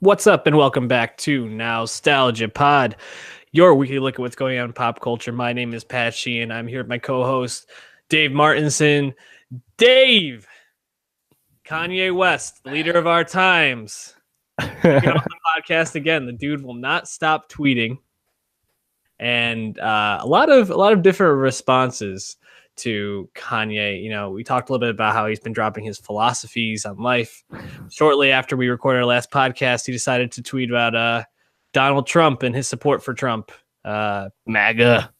What's up, and welcome back to Nowstalgia Pod, your weekly look at what's going on in pop culture. My name is Pat Sheehan. I'm here with my co-host, Dave Martinson. Dave, Kanye West, the leader of our times, get on the podcast again. The dude will not stop tweeting, and a lot of different responses to Kanye. You know, we talked a little bit about how he's been dropping his philosophies on life. Shortly after we recorded our last podcast, he decided to tweet about Donald Trump and his support for Trump. MAGA.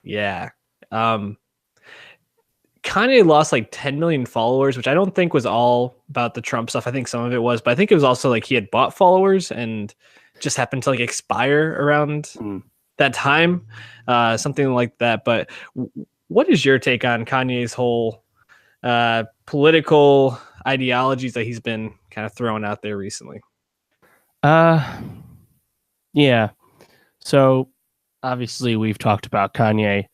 Yeah. Kanye lost like 10 million followers, which I don't think was all about the Trump stuff. I think some of it was, but I think it was also like he had bought followers and just happened to like expire around that time, something like that. But what is your take on Kanye's whole political ideologies that he's been kind of throwing out there recently? Yeah. So obviously we've talked about Kanye a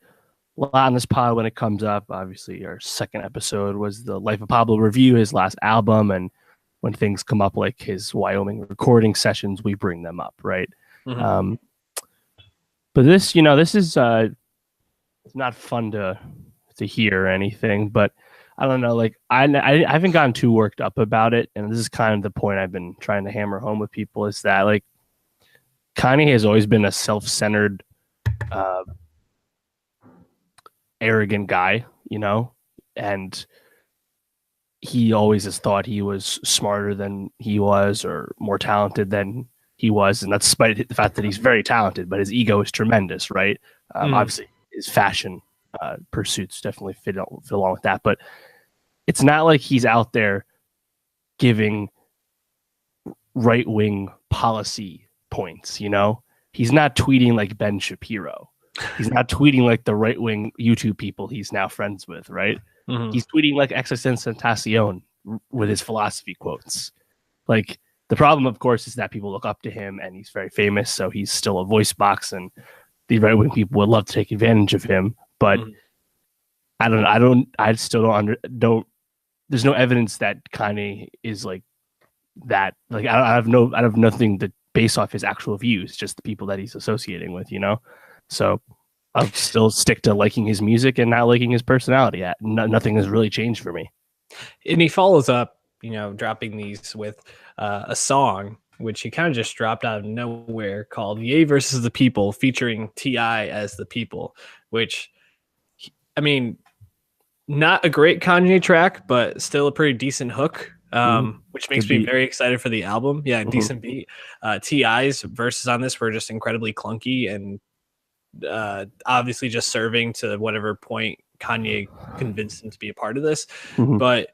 lot on this pod when it comes up. Obviously our second episode was the Life of Pablo review, his last album, and when things come up like his Wyoming recording sessions, we bring them up, right? Mm-hmm. But this, this is it's not fun to hear or anything, but I don't know. Like I haven't gotten too worked up about it, and this is kind of the point I've been trying to hammer home with people is that like Kanye has always been a self-centered, arrogant guy, and he always has thought he was smarter than he was or more talented than he was, and that's despite the fact that he's very talented, but his ego is tremendous, right? Obviously his fashion pursuits definitely fit along with that, but it's not like he's out there giving right-wing policy points. He's not tweeting like Ben Shapiro. He's not tweeting like the right-wing YouTube people he's now friends with, right? He's tweeting like Existenciación with his philosophy quotes. Like the problem, of course, is that people look up to him and he's very famous, so he's still a voice box, and the right-wing people would love to take advantage of him. But I still don't. There's no evidence that Kanye is like that. Like I have nothing to base off his actual views, just the people that he's associating with, So I'll still stick to liking his music and not liking his personality. Nothing has really changed for me. And he follows up, dropping these with a song, which he kind of just dropped out of nowhere, called Ye versus the People, featuring T.I. as the people, which, I mean, not a great Kanye track, but still a pretty decent hook, which makes me very excited for the album. Yeah, decent beat. T.I.'s verses on this were just incredibly clunky and obviously just serving to whatever point Kanye convinced him to be a part of this. But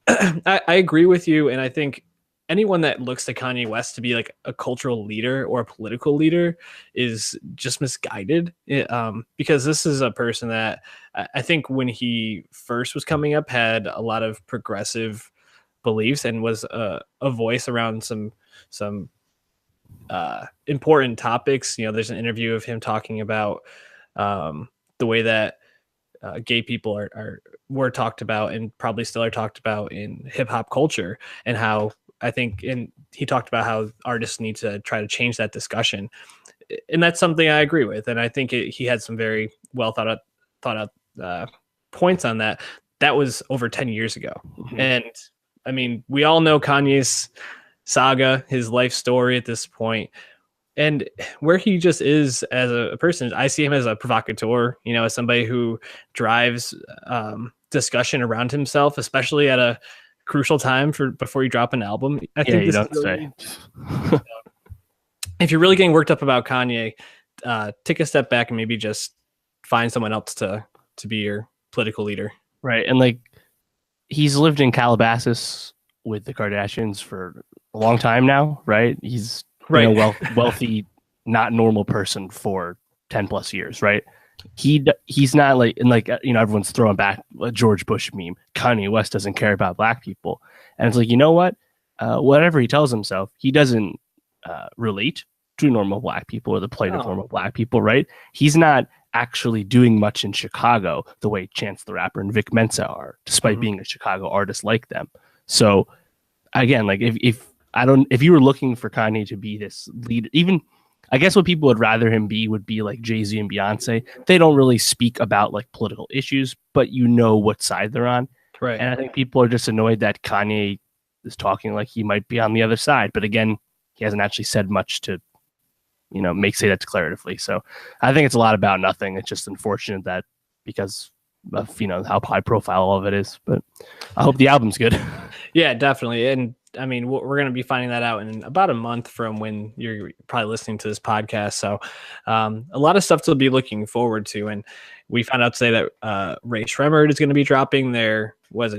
I agree with you, and I think anyone that looks to Kanye West to be like a cultural leader or a political leader is just misguided, because this is a person that I think when he first was coming up had a lot of progressive beliefs and was a voice around some important topics. There's an interview of him talking about the way that gay people were talked about and probably still are talked about in hip hop culture, and how he talked about how artists need to try to change that discussion, and that's something I agree with. And I think he had some very well thought out points on that. That was over 10 years ago, and I mean, we all know Kanye's saga, his life story at this point, and where he just is as a person. I see him as a provocateur, as somebody who drives discussion around himself, especially at a crucial time before you drop an album. I think you don't say. If you're really getting worked up about Kanye, take a step back and maybe just find someone else to be your political leader. Right. And like he's lived in Calabasas with the Kardashians for a long time now, right? He's been a wealthy, not normal person for 10 plus years, right? He's not like, and like, everyone's throwing back a George Bush meme. Kanye West doesn't care about black people. And it's like, you know what? Whatever he tells himself, he doesn't relate to normal black people or the plight of normal black people, right? He's not actually doing much in Chicago the way Chance the Rapper and Vic Mensa are, despite being a Chicago artist like them. So again, like if if you were looking for Kanye to be this leader, even I guess what people would rather him be would be like Jay-Z and Beyonce. They don't really speak about like political issues, but you know what side they're on. Right. And I think people are just annoyed that Kanye is talking like he might be on the other side. But again, he hasn't actually said much to, say that declaratively. So I think it's a lot about nothing. It's just unfortunate that because of, how high profile all of it is. But I hope the album's good. Yeah, definitely. And I mean, we're going to be finding that out in about a month from when you're probably listening to this podcast. So a lot of stuff to be looking forward to. And we found out today that Ray Shremmerd is going to be dropping their,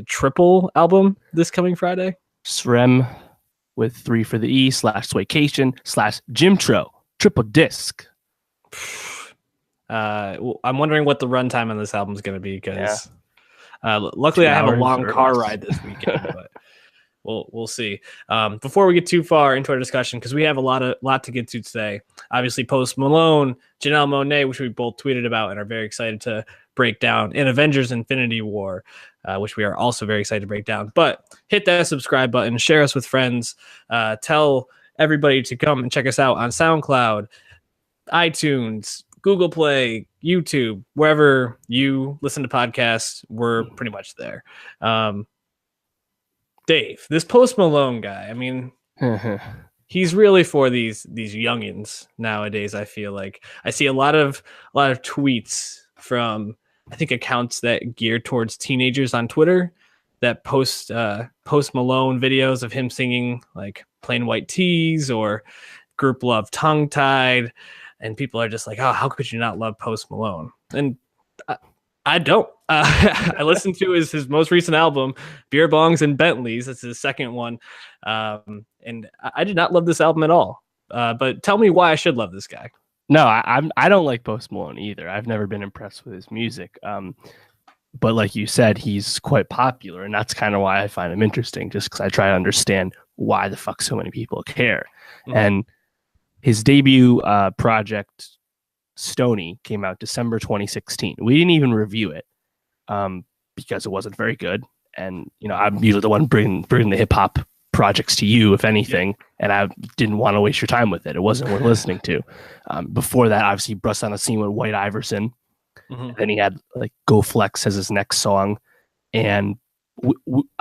triple album this coming Friday? Srem with 3 for the E / Swaycation / Jimtro, triple disc. I'm wondering what the runtime on this album is going to be because luckily I have a long car ride this weekend, but we'll see. Before we get too far into our discussion, because we have a lot to get to today. Obviously, Post Malone, Janelle Monáe, which we both tweeted about and are very excited to break down, and Avengers Infinity War, which we are also very excited to break down. But hit that subscribe button, share us with friends, tell everybody to come and check us out on SoundCloud, iTunes, Google Play, YouTube, wherever you listen to podcasts, we're pretty much there. Dave, this Post Malone guy, I mean, he's really for these youngins nowadays. I feel like I see a lot of tweets from, I think, accounts that gear towards teenagers on Twitter that post Malone videos of him singing like Plain White Tees or Group Love Tongue Tied. And people are just like, oh, how could you not love Post Malone? And I don't. I listened to his most recent album, Beerbongs and Bentleys. That's his second one. And I did not love this album at all. But tell me why I should love this guy. No, I don't like Post Malone either. I've never been impressed with his music. But like you said, he's quite popular. And that's kind of why I find him interesting, just because I try to understand why the fuck so many people care. Mm-hmm. And his debut project, Stoney, came out December 2016. We didn't even review it because it wasn't very good. And, I'm usually the one bringing the hip hop projects to you, if anything, and I didn't want to waste your time with it. It wasn't worth listening to. Before that, obviously, he burst on the scene with White Iverson. Mm-hmm. Then he had like Go Flex as his next song. And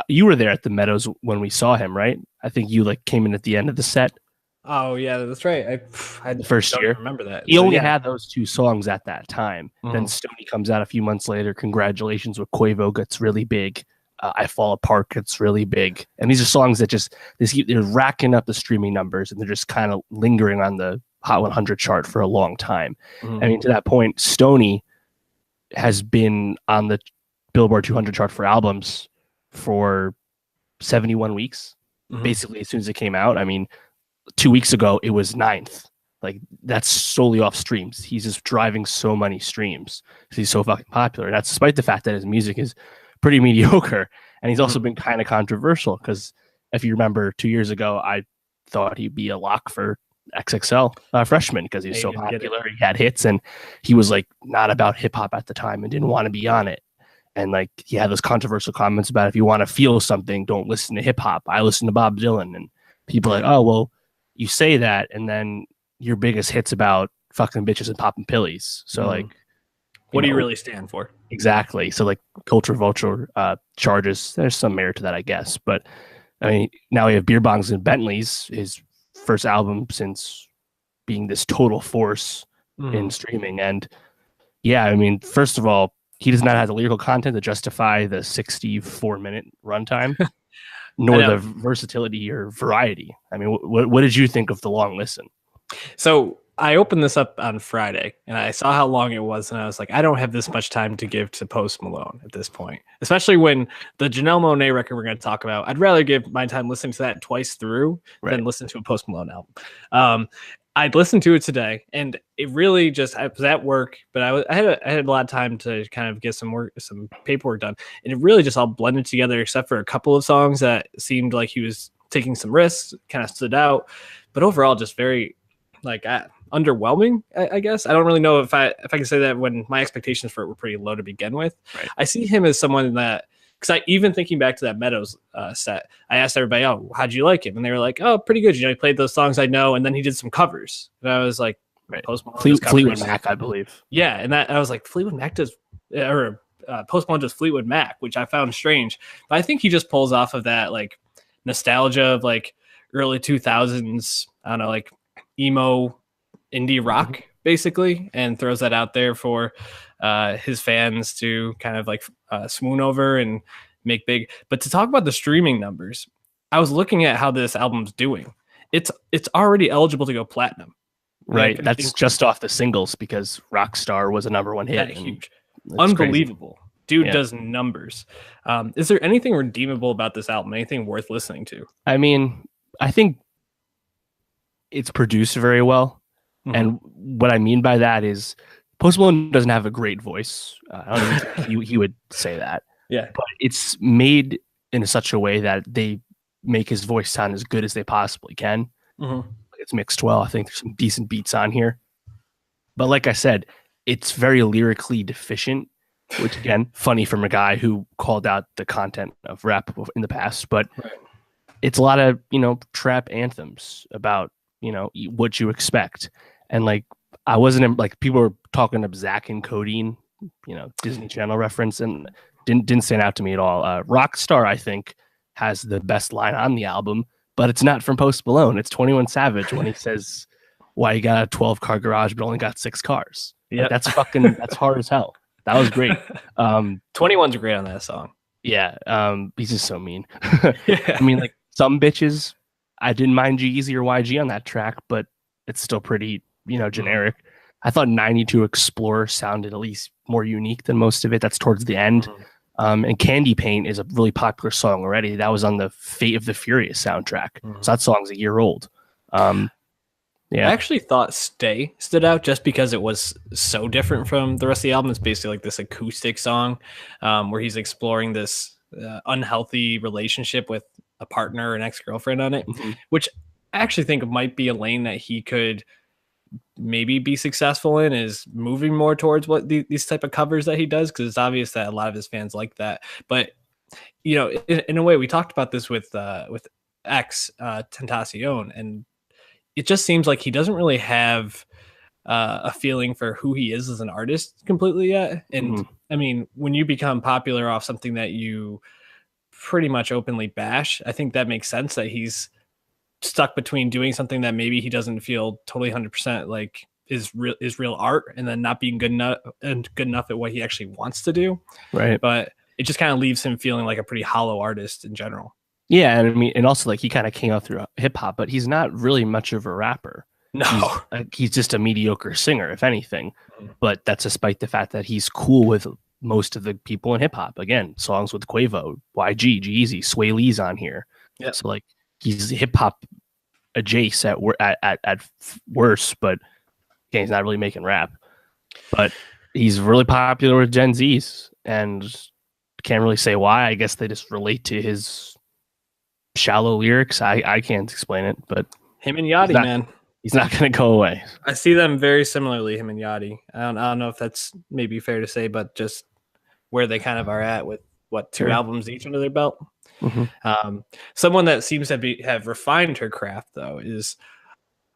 you were there at the Meadows when we saw him, right? I think you came in at the end of the set. Oh yeah, that's right. I the first year. Remember that. He only had those 2 songs at that time. Mm-hmm. Then Stoney comes out a few months later. Congratulations with Quavo gets really big. I Fall Apart gets really big. And these are songs that they're racking up the streaming numbers and they're just kind of lingering on the Hot 100 chart for a long time. Mm-hmm. I mean, to that point, Stoney has been on the Billboard 200 chart for albums for 71 weeks. Mm-hmm. Basically, as soon as it came out. I mean, 2 weeks ago, it was 9th. Like, that's solely off streams. He's just driving so many streams because he's so fucking popular. And that's despite the fact that his music is pretty mediocre. And he's also been kind of controversial because if you remember 2 years ago, I thought he'd be a lock for XXL freshman because he was so popular. He had hits and he was not about hip hop at the time and didn't want to be on it. And he had those controversial comments about if you want to feel something, don't listen to hip hop. I listen to Bob Dylan. And people are like, oh, well, you say that, and then your biggest hit's about fucking bitches and popping pillies. So, what do you really stand for? Exactly. So, culture vulture charges, there's some merit to that, I guess. But, I mean, now we have Beerbongs and Bentleys, his first album since being this total force in streaming. And, yeah, I mean, first of all, he does not have the lyrical content to justify the 64-minute runtime. Nor the versatility or variety. I mean, what did you think of the long listen? So I opened this up on Friday and I saw how long it was. And I was like, I don't have this much time to give to Post Malone at this point, especially when the Janelle Monáe record we're going to talk about. I'd rather give my time listening to that twice through than listen to a Post Malone album. I'd listened to it today and it really I was at work, but I had a lot of time to kind of get some paperwork done. And it really just all blended together, except for a couple of songs that seemed like he was taking some risks, kind of stood out, but overall just very underwhelming, I guess. I don't really know if I can say that when my expectations for it were pretty low to begin with. Right. I see him as someone that because I even thinking back to that Meadows set, I asked everybody, "Oh, how'd you like him?" And they were like, "Oh, pretty good. You know, he played those songs I know, and then he did some covers." And I was like, Right. "Post Malone does covers." Fleetwood Mac, I believe. Yeah, and that I was like, Fleetwood Mac does, or Post Malone does Fleetwood Mac, which I found strange. But I think he just pulls off of that like nostalgia of like early 2000s. I don't know, like emo indie rock basically, and throws that out there for his fans to kind of like swoon over and make big. But to talk about the streaming numbers, I was looking at how this album's doing. It's already eligible to go platinum. Right. That's just off the singles because Rockstar was a #1 hit. Huge. Unbelievable. Crazy. Dude does numbers. Is there anything redeemable about this album? Anything worth listening to? I mean, I think it's produced very well. And what I mean by that is Post Malone doesn't have a great voice. I don't think he would say that. Yeah. But it's made in such a way that they make his voice sound as good as they possibly can. It's mixed well. I think there's some decent beats on here. But like I said, it's very lyrically deficient, which again, funny from a guy who called out the content of rap in the past. But it's a lot of, trap anthems about, what you expect. And like, I wasn't like, people were talking of Zach and Codeine, Disney Channel reference, and didn't stand out to me at all. Rockstar, I think, has the best line on the album, but it's not from Post Malone. It's 21 Savage when he says, "Why you got a 12-car garage but only got 6 cars?" Yeah, like, that's hard as hell. That was great. 21's great on that song. Yeah, he's just so mean. I mean, like some bitches, I didn't mind G-Eazy or YG on that track, but it's still pretty, generic. I thought 92 Explorer sounded at least more unique than most of it. That's towards the end. And Candy Paint is a really popular song already. That was on the Fate of the Furious soundtrack. So that song's a year old. I actually thought Stay stood out just because it was so different from the rest of the album. It's basically like this acoustic song where he's exploring this unhealthy relationship with a partner or an ex-girlfriend on it, which I actually think might be a lane that he could maybe be successful in, is moving more towards what these type of covers that he does, because it's obvious that a lot of his fans like that. But in a way, we talked about this with X Tentacion, and it just seems like he doesn't really have a feeling for who he is as an artist completely yet. And I mean, when you become popular off something that you pretty much openly bash, I think that makes sense that he's stuck between doing something that maybe he doesn't feel totally 100% like is real art, and then not being good enough at what he actually wants to do. Right. But it just kind of leaves him feeling like a pretty hollow artist in general. Yeah. And I mean, and also like he kind of came out through hip hop, but he's not really much of a rapper. No, he's just a mediocre singer, if anything. But that's despite the fact that he's cool with most of the people in hip hop. Again, songs with Quavo, YG, G-Eazy, Sway Lee's on here. Yeah. So like, he's hip hop adjacent at worst, but again, he's not really making rap. But he's really popular with Gen Zs, and can't really say why. I guess they just relate to his shallow lyrics. I can't explain it, but him and Yachty, man, he's not going to go away. I see them very similarly, him and Yachty. I don't know if that's maybe fair to say, but just where they kind of are at with what, 2 albums each under their belt. Someone that seems to have refined her craft, though, is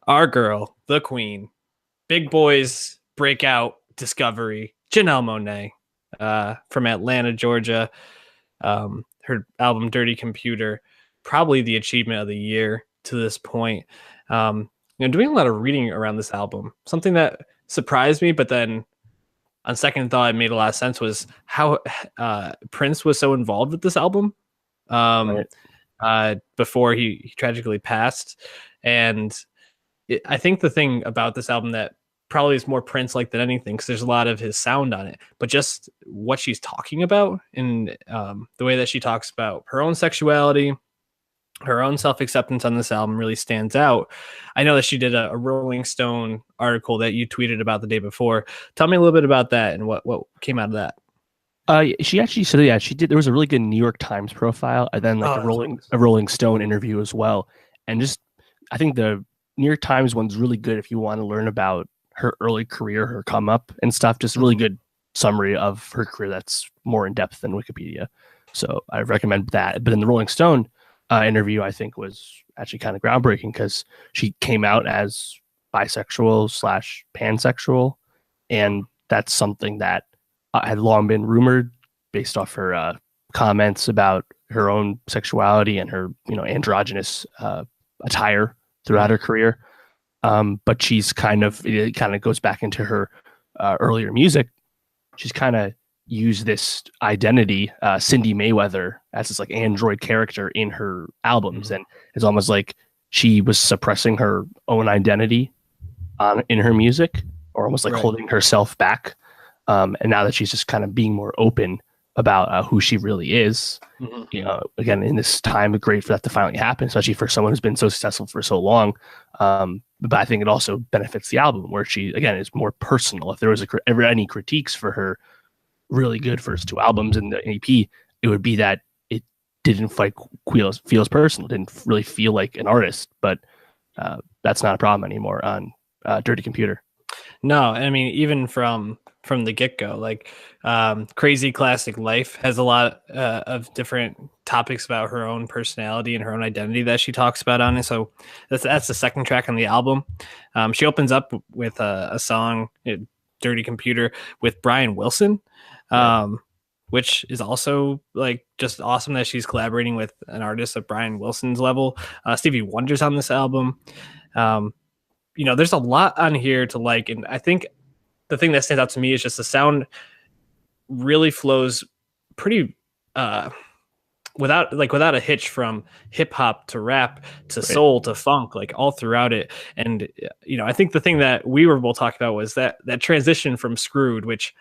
our girl, the queen, big boys breakout discovery, Janelle Monáe, from Atlanta, Georgia. Her album Dirty Computer, probably the achievement of the year to this point. Doing a lot of reading around this album, something that surprised me, but then on second thought, it made a lot of sense, was how Prince was so involved with this album. Before he tragically passed. And I think the thing about this album that probably is more Prince-like than anything, because there's a lot of his sound on it, but just what she's talking about, and the way that she talks about her own sexuality, her own self-acceptance on this album really stands out. I know that she did a Rolling Stone article that you tweeted about the day before. Tell me a little bit about that and what came out of that. She actually said, yeah, she did. There was a really good New York Times profile, and then like a Rolling Stone interview as well. And just, I think the New York Times one's really good if you want to learn about her early career, her come up and stuff. Just a really good summary of her career that's more in depth than Wikipedia. So I recommend that. But in the Rolling Stone interview, I think was actually kind of groundbreaking because she came out as bisexual slash pansexual, and that's something that had long been rumored based off her comments about her own sexuality and her androgynous attire throughout her career. But she's it kind of goes back into her earlier music. She's kind of used this identity, Cindy Mayweather, as this like android character in her albums, and it's almost like she was suppressing her own identity in her music, or almost like holding herself back. And now that she's just kind of being more open about who she really is, again, in this time, great for that to finally happen, especially for someone who's been so successful for so long. But I think it also benefits the album where she, again, is more personal. If there was ever any critiques for her really good first two albums in the EP, it would be that it didn't feels personal, didn't really feel like an artist. But that's not a problem anymore on Dirty Computer. No, I mean, even from the get-go, like Crazy Classic Life has a lot of different topics about her own personality and her own identity that she talks about on it. So that's the second track on the album. She opens up with a song, Dirty Computer, with Brian Wilson, which is also like just awesome that she's collaborating with an artist at Brian Wilson's level. Stevie Wonder's on this album. There's a lot on here to like, and I think the thing that stands out to me is just the sound really flows pretty without a hitch, from hip hop to rap to soul to funk, like all throughout it. And I think the thing that we were both talking about was that transition from Screwed, which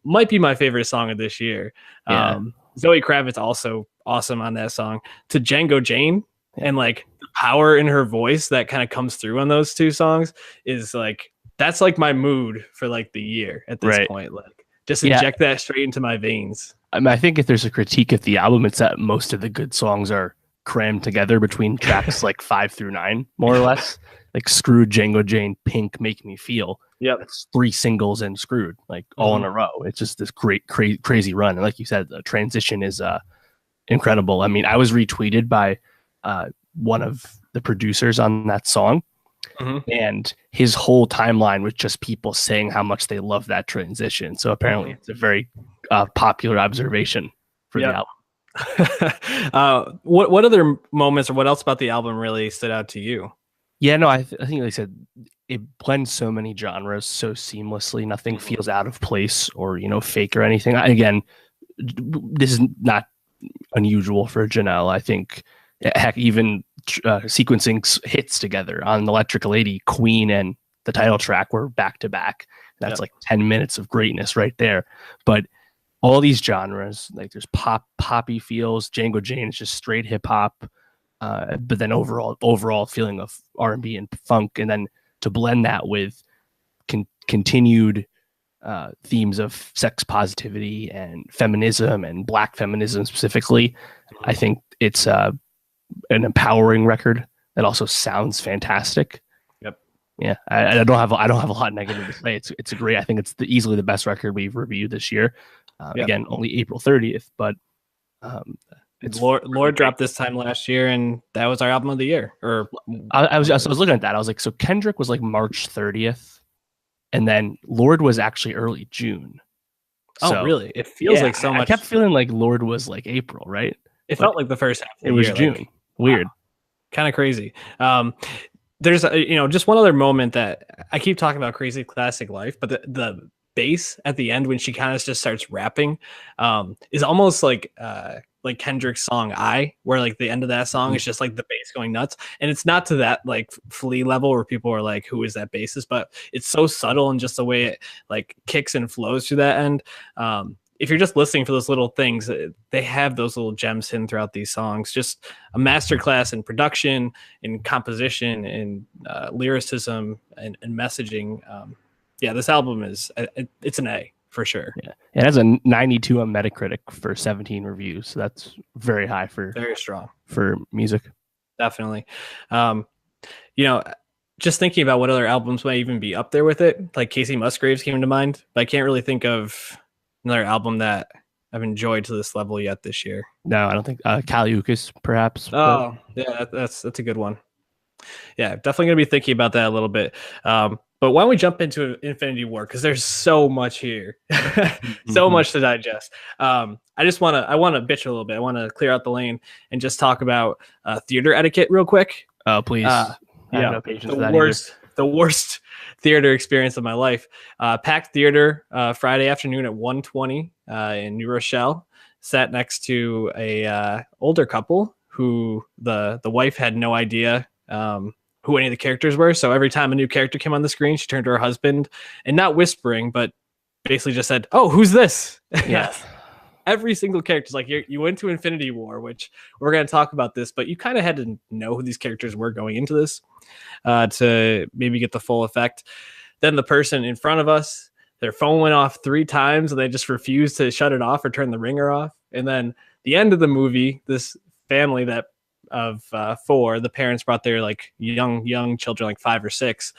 might be my favorite song of this year. Zoe Kravitz also awesome on that song, to Django Jane. And like the power in her voice that kind of comes through on those two songs is like, that's like my mood for like the year at this point. Like just inject that straight into my veins. I mean, I think if there's a critique of the album, it's that most of the good songs are crammed together between tracks like 5 through 9, more or less. Like Screwed, Django Jane, Pink, Make Me Feel. Yeah, that's 3 singles and Screwed, like all in a row. It's just this great, crazy run. And like you said, the transition is incredible. I mean, I was retweeted by one of the producers on that song, and his whole timeline was just people saying how much they love that transition. So apparently it's a very popular observation for the album. What other moments or what else about the album really stood out to you? Yeah, no, I think like I said, it blends so many genres so seamlessly. Nothing feels out of place or fake or anything. Again, this is not unusual for Janelle. I think, heck, even sequencing hits together on Electric Lady, Queen, and the title track were back to back. That's like 10 minutes of greatness right there. But all these genres, like there's poppy feels. Django Jane is just straight hip hop, but then overall feeling of R&B and funk, and then to blend that with continued themes of sex positivity and feminism and Black feminism specifically. I think it's an empowering record that also sounds fantastic. Yep. Yeah, I don't have a lot negative to say. It's a great. I think it's easily the best record we've reviewed this year. Again, only April 30th, but it's Lord dropped this time last year, and that was our album of the year. Or I was looking at that. I was like, so Kendrick was like March 30th, and then Lord was actually early June. So, really? It feels like so much. I kept feeling like Lord was like April, right? It felt like the first half of the year. It was June. Like, weird. Wow. Kind of crazy. There's just one other moment that I keep talking about, Crazy Classic Life, but the bass at the end when she kind of just starts rapping is almost like Kendrick's song where like the end of that song is just like the bass going nuts, and it's not to that like Flea level where people are like, who is that bassist, but it's so subtle and just the way it like kicks and flows through that end. If you're just listening for those little things, they have those little gems hidden throughout these songs. Just a masterclass in production, in composition, in lyricism, and messaging. This album it's an A for sure. Yeah, it has a 92 on Metacritic for 17 reviews. So that's very high very strong for music. Definitely. Just thinking about what other albums might even be up there with it, like Casey Musgraves came to mind, but I can't really think of another album that I've enjoyed to this level yet this year. No, I don't think Kaliukas perhaps. Oh, yeah, that's a good one. Yeah, definitely gonna be thinking about that a little bit. But why don't we jump into Infinity War, because there's so much here, so much to digest. I want to bitch a little bit. I want to clear out the lane and just talk about theater etiquette real quick. Oh, please. I have no patience for that either. The worst theater experience of my life. Packed theater Friday afternoon at 1:20 in New Rochelle. Sat next to a older couple who the wife had no idea who any of the characters were. So every time a new character came on the screen, she turned to her husband and not whispering, but basically just said, "Oh, who's this?" Yeah. Every single character is like, you went to Infinity War, which we're going to talk about this, but you kind of had to know who these characters were going into this to maybe get the full effect. Then the person in front of us, their phone went off 3 times and they just refused to shut it off or turn the ringer off. And then the end of the movie, this family of 4, the parents brought their like young children, like 5 or 6.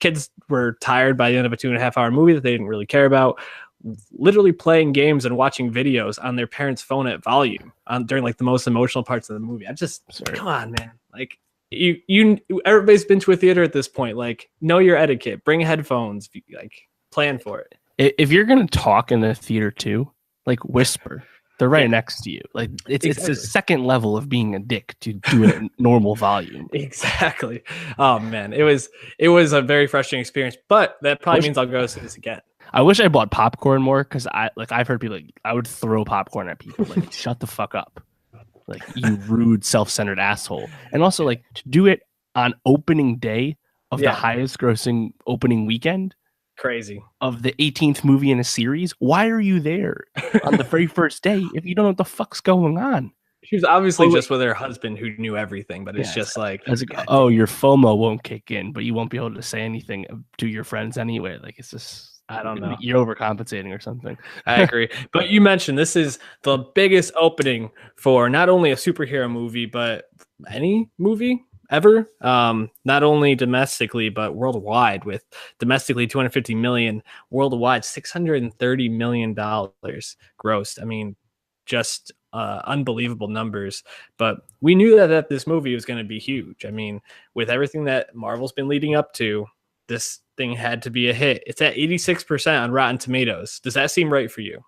Kids were tired by the end of a 2.5 hour movie that they didn't really care about, literally playing games and watching videos on their parents' phone at volume during like the most emotional parts of the movie. Come on, man. Like everybody's been to a theater at this point. Like, know your etiquette, bring headphones, like plan for it. If you're going to talk in the theater too, like whisper. They're right next to you. Like it's a second level of being a dick to do it at normal volume. Exactly. Oh man, it was a very frustrating experience, but that probably means I'll go see this again. I wish I bought popcorn more, because I've heard people I would throw popcorn at people like, shut the fuck up, like, you rude self-centered asshole. And also, like, to do it on opening day of the highest grossing opening weekend. Crazy. Of the 18th movie in a series. Why are you there on the very first day if you don't know what the fuck's going on? She was obviously just with her husband who knew everything, but it's just like, your FOMO won't kick in, but you won't be able to say anything to your friends anyway. Like, it's just, I don't know. You're overcompensating or something. I agree. But you mentioned this is the biggest opening for not only a superhero movie, but any movie ever, not only domestically but worldwide, with domestically 250 million, worldwide $630 million grossed. I mean, just unbelievable numbers. But we knew that this movie was going to be huge. I mean, with everything that Marvel's been leading up to, this thing had to be a hit. It's at 86% on Rotten Tomatoes. Does that seem right for you?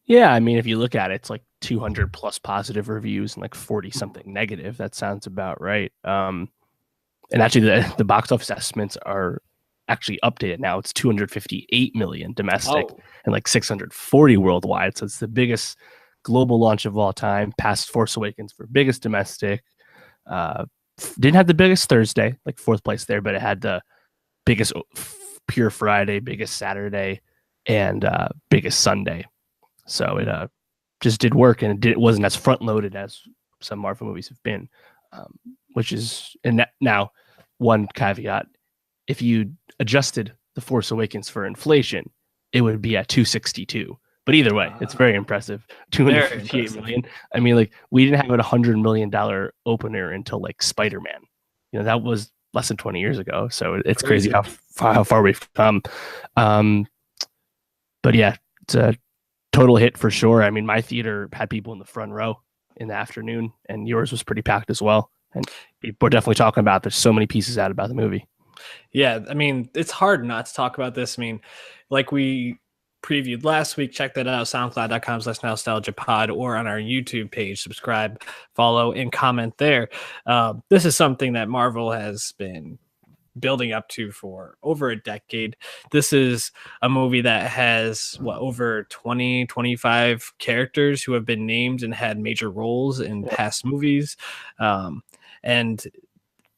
Yeah, I mean, if you look at it, it's like 200 plus positive reviews and like 40 something negative. That sounds about right. And actually, the box office estimates are actually updated now. It's 258 million domestic and like 640 worldwide. So it's the biggest global launch of all time, past Force Awakens for biggest domestic. Didn't have the biggest Thursday, like 4th place there, but it had the biggest pure Friday, biggest Saturday, and biggest Sunday. So it just did work, and it wasn't as front loaded as some Marvel movies have been, which is, and now one caveat: if you adjusted The Force Awakens for inflation, it would be at 262. But either way, it's very impressive. 258 million. I mean, like, we didn't have a $100 million opener until like Spider-Man. You know, that was less than 20 years ago. So it's crazy how far we've come. But yeah, it's a total hit for sure. I mean, my theater had people in the front row in the afternoon, and yours was pretty packed as well. And people are definitely talking about, there's so many pieces out about the movie. Yeah, I mean, it's hard not to talk about this. I mean, like we previewed last week, check that out, soundcloud.com/nostalgiapod, or on our YouTube page. Subscribe, follow, and comment there. This is something that Marvel has been building up to for over a decade. This is a movie that has over 25 characters who have been named and had major roles in past movies. And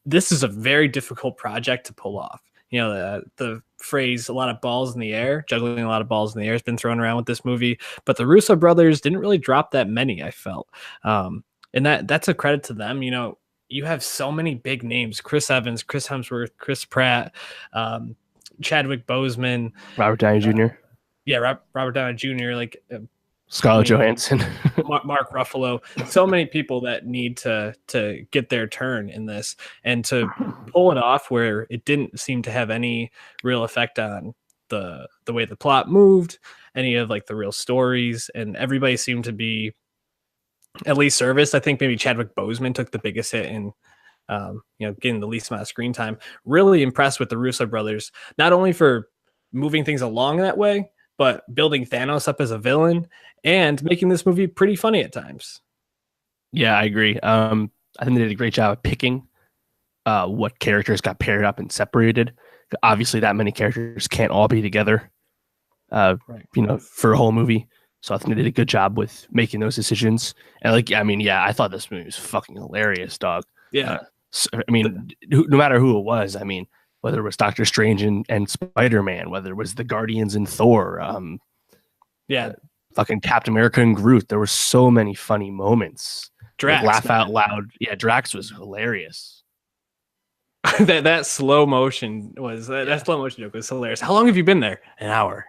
this is a very difficult project to pull off. You know, the phrase "a lot of balls in the air," juggling a lot of balls in the air, has been thrown around with this movie, but the Russo brothers didn't really drop that many, I felt. And that's a credit to them. You know, you have so many big names: Chris Evans, Chris Hemsworth, Chris Pratt, Chadwick Boseman, Robert Downey Jr. Robert Downey Jr., like Scarlett Johansson, Mark Ruffalo. So many people that need to get their turn in this, and to pull it off where it didn't seem to have any real effect on the way the plot moved, any of like the real stories, and everybody seemed to be at least serviced. I think maybe Chadwick Boseman took the biggest hit in getting the least amount of screen time. Really impressed with the Russo brothers, not only for moving things along that way, but building Thanos up as a villain and making this movie pretty funny at times. Yeah, I agree. I think they did a great job of picking what characters got paired up and separated. Obviously, that many characters can't all be together, right. For a whole movie. So I think they did a good job with making those decisions. And I thought this movie was fucking hilarious, dog. Yeah. No matter who it was, whether it was Doctor Strange and Spider-Man, whether it was the Guardians and Thor, fucking Captain America and Groot, there were so many funny moments. Drax, laugh out loud. Yeah, Drax was hilarious. that slow motion joke was hilarious. How long have you been there? An hour.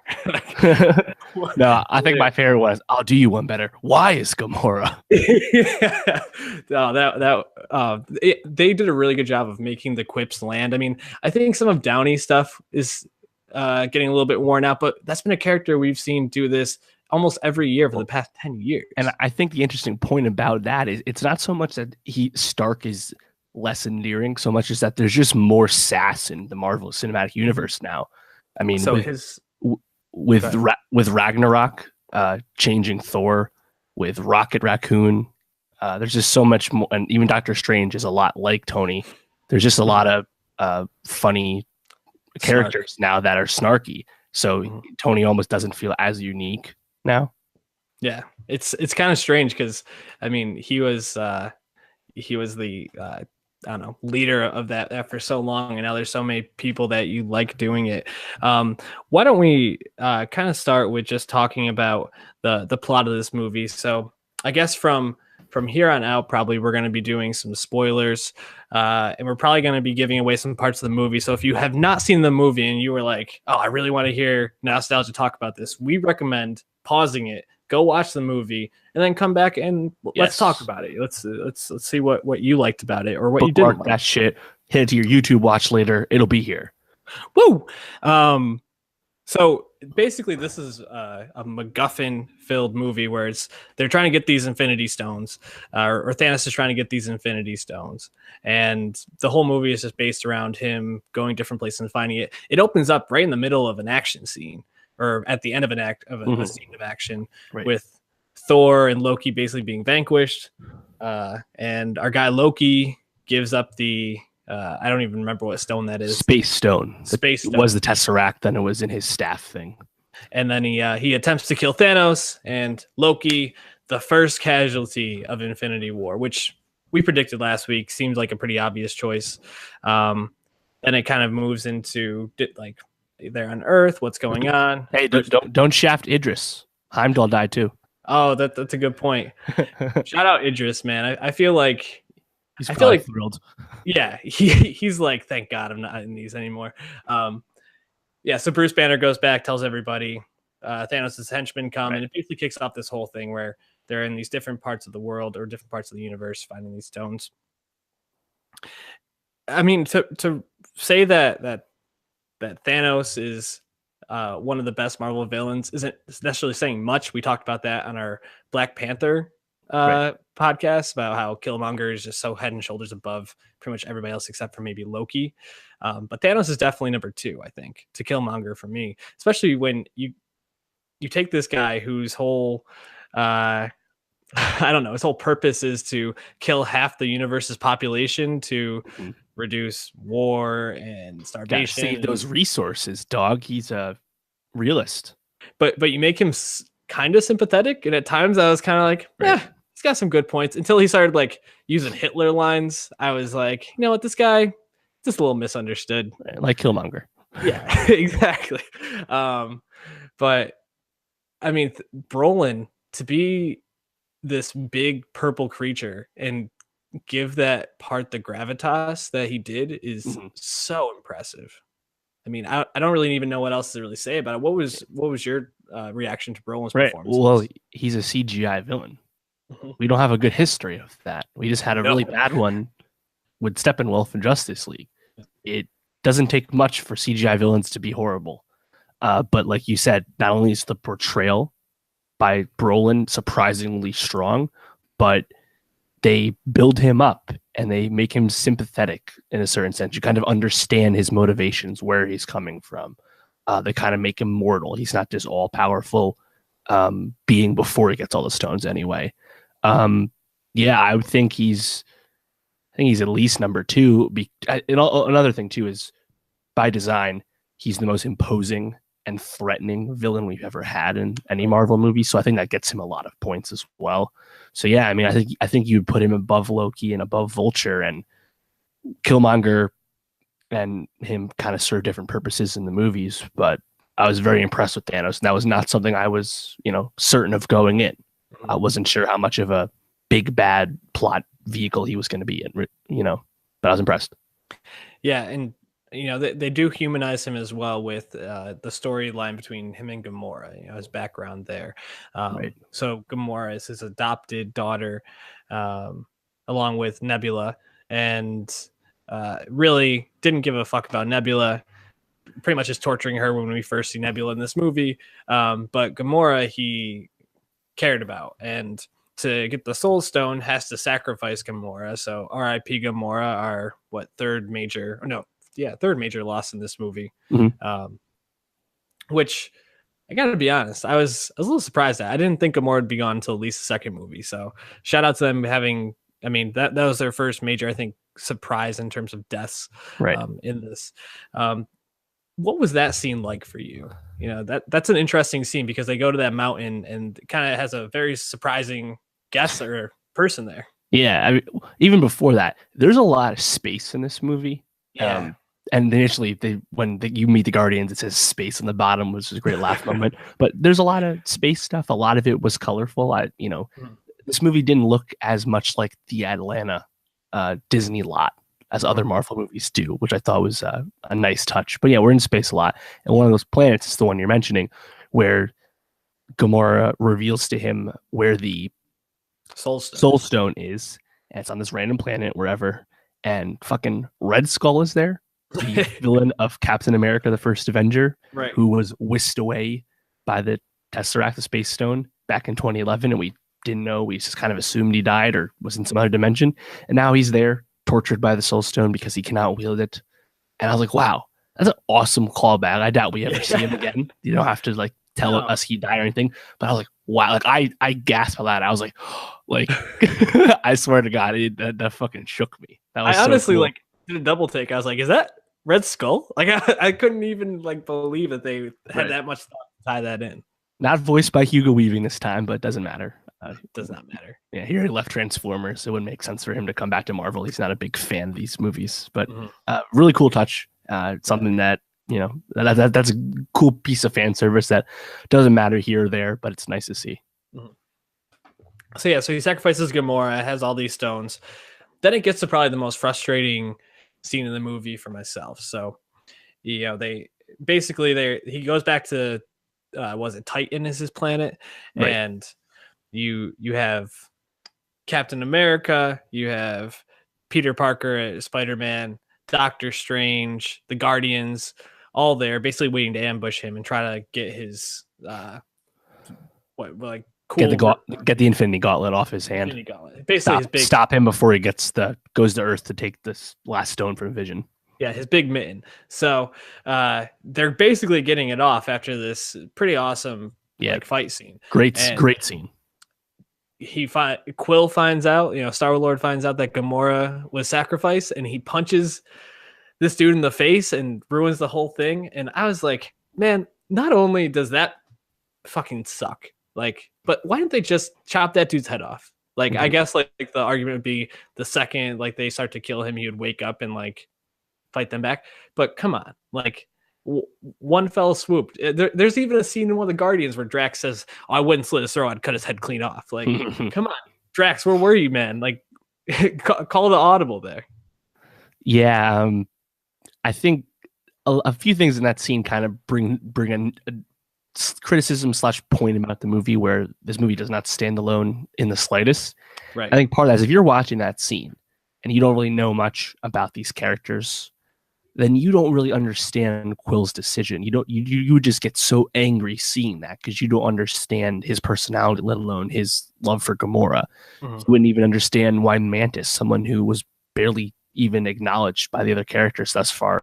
No, I think my favorite was, I'll do you one better. Why is Gamora? Yeah. No, they did a really good job of making the quips land. I think some of Downey's stuff is getting a little bit worn out, but that's been a character we've seen do this almost every year for the past 10 years. And I think the interesting point about that is it's not so much that Stark is less endearing, so much as that there's just more sass in the Marvel Cinematic Universe now. With Ragnarok changing Thor, with Rocket Raccoon, there's just so much more, and even Doctor Strange is a lot like Tony. There's just a lot of funny characters now that are snarky. So Tony almost doesn't feel as unique now. Yeah, it's kind of strange because he was the leader of that for so long, and now there's so many people that you like doing it. Why don't we kind of start with just talking about the plot of this movie? So I guess from here on out, probably we're going to be doing some spoilers, and we're probably going to be giving away some parts of the movie. So if you have not seen the movie and you were like, oh, I really want to hear Nowstalgia talk about this, we recommend pausing it, go watch the movie, and then come back and let's talk about it. Let's see what you liked about it or what you didn't like. That shit. Hit it to your YouTube watch later. It'll be here. Woo! So basically, this is a MacGuffin-filled movie where they're trying to get these Infinity Stones, or Thanos is trying to get these Infinity Stones, and the whole movie is just based around him going different places and finding it. It opens up right in the middle of an action scene, or at the end of a scene of action, right, with Thor and Loki basically being vanquished, and our guy Loki gives up the I don't even remember what stone that is. Space Stone. Space Stone. It was the Tesseract, then it was in his staff thing. And then he attempts to kill Thanos, and Loki, the first casualty of Infinity War, which we predicted last week, seems like a pretty obvious choice. Then it kind of moves into like they're on Earth, what's going on. Hey, don't shaft Idris. Heimdall died too. Oh, that's a good point. Shout out Idris, man. I feel like he's thrilled. Yeah, he's like, thank God I'm not in these anymore. So Bruce Banner goes back, tells everybody Thanos' henchmen come, right, and it basically kicks off this whole thing where they're in these different parts of the world or different parts of the universe finding these stones. To say that Thanos is one of the best Marvel villains isn't necessarily saying much. We talked about that on our Black Panther podcast about how Killmonger is just so head and shoulders above pretty much everybody else except for maybe Loki. But Thanos is definitely number 2, I think, to Killmonger for me, especially when you take this guy whose whole his whole purpose is to kill half the universe's population to reduce war and starvation. Gotta save those resources, dog. He's a realist. But you make him kind of sympathetic, and at times I was kind of like, he's got some good points, until he started like using Hitler lines. I was like, you know what, this guy just a little misunderstood, like Killmonger. Yeah, exactly. But Brolin, to be this big purple creature and give that part the gravitas that he did is so impressive. I don't really even know what else to really say about it. What was your reaction to Brolin's performance? Well, he's a CGI villain. We don't have a good history of that. We just had a really bad one with Steppenwolf in Justice League. It doesn't take much for CGI villains to be horrible. But like you said, not only is the portrayal by Brolin surprisingly strong, but they build him up and they make him sympathetic in a certain sense. You kind of understand his motivations, where he's coming from. They kind of make him mortal. He's not this all powerful being before he gets all the stones anyway. Yeah, I would think he's at least number 2. Another thing too is, by design, he's the most imposing and threatening villain we've ever had in any Marvel movie. So I think that gets him a lot of points as well. So yeah, I mean, I think you'd put him above Loki and above Vulture, and Killmonger and him kind of serve different purposes in the movies. But I was very impressed with Thanos, and that was not something I was, certain of going in. I wasn't sure how much of a big bad plot vehicle he was going to be in, but I was impressed. Yeah, and they do humanize him as well with the storyline between him and Gamora, his background there. Right. So Gamora is his adopted daughter, along with Nebula, and really didn't give a fuck about Nebula. Pretty much is torturing her when we first see Nebula in this movie. But Gamora, he cared about, and to get the Soul Stone has to sacrifice Gamora. So R.I.P. Gamora, our third major loss in this movie. Mm-hmm. Which I gotta be honest, I was a little surprised at. I didn't think Gamora would be gone until at least the second movie. So shout out to them having. I mean, that was their first major, I think, surprise in terms of deaths, right, in this. What was that scene like for you? That's an interesting scene because they go to that mountain and kind of has a very surprising guest or person there. Yeah, I mean, even before that, there's a lot of space in this movie. Yeah. And initially, when you meet the Guardians, it says space on the bottom, which is a great laugh moment. But there's a lot of space stuff. A lot of it was colorful. This movie didn't look as much like the Atlanta Disney lot as other Marvel movies do, which I thought was a nice touch. But yeah, we're in space a lot. And one of those planets is the one you're mentioning, where Gamora reveals to him where the Soul Stone is. And it's on this random planet, wherever. And fucking Red Skull is there, the villain of Captain America, the first Avenger, right, who was whisked away by the Tesseract, the Space Stone, back in 2011. And we didn't know. We just kind of assumed he died or was in some other dimension. And now he's there, tortured by the Soul Stone because he cannot wield it. And I was like, wow, that's an awesome callback. I doubt we ever see him again. You don't have to tell us he died or anything. But I was like, wow, I gasped at that. I was like, I swear to God, that fucking shook me. That was I honestly cool. Did a double take. I was like, is that Red Skull? I couldn't even believe that they had that much thought to tie that in. Not voiced by Hugo Weaving this time, but it doesn't matter. It does not matter. Yeah, he left Transformers, so it wouldn't make sense for him to come back to Marvel. He's not a big fan of these movies, but really cool touch. Something that that's a cool piece of fan service that doesn't matter here or there, but it's nice to see. So yeah, so he sacrifices Gamora, has all these stones. Then it gets to probably the most frustrating scene in the movie for myself. So, he goes back to was it Titan is his planet, right. And you have Captain America, you have Peter Parker, Spider-Man, Doctor Strange, the Guardians, all there, basically waiting to ambush him and try to get his cool get the Infinity Gauntlet off his hand. Basically, stop him before he goes to Earth to take this last stone from Vision. Yeah, his big mitten. So they're basically getting it off after this pretty awesome fight scene. Great scene. Quill finds out, Star-Lord finds out that Gamora was sacrificed, and he punches this dude in the face and ruins the whole thing. And I was like, man, not only does that fucking suck, but why didn't they just chop that dude's head off? I guess the argument would be the second they start to kill him, he would wake up and fight them back. But come on, one fell swoop. There's even a scene in one of the Guardians where Drax says, I wouldn't slit his throat, I'd cut his head clean off. Come on, Drax, where were you, man? Call the audible there. Yeah, I think a few things in that scene kind of bring a criticism / point about the movie, where this movie does not stand alone in the slightest. Right. I think part of that is if you're watching that scene and you don't really know much about these characters, then you don't really understand Quill's decision. You would just get so angry seeing that because you don't understand his personality, let alone his love for Gamora. Mhm. You wouldn't even understand why Mantis, someone who was barely even acknowledged by the other characters thus far,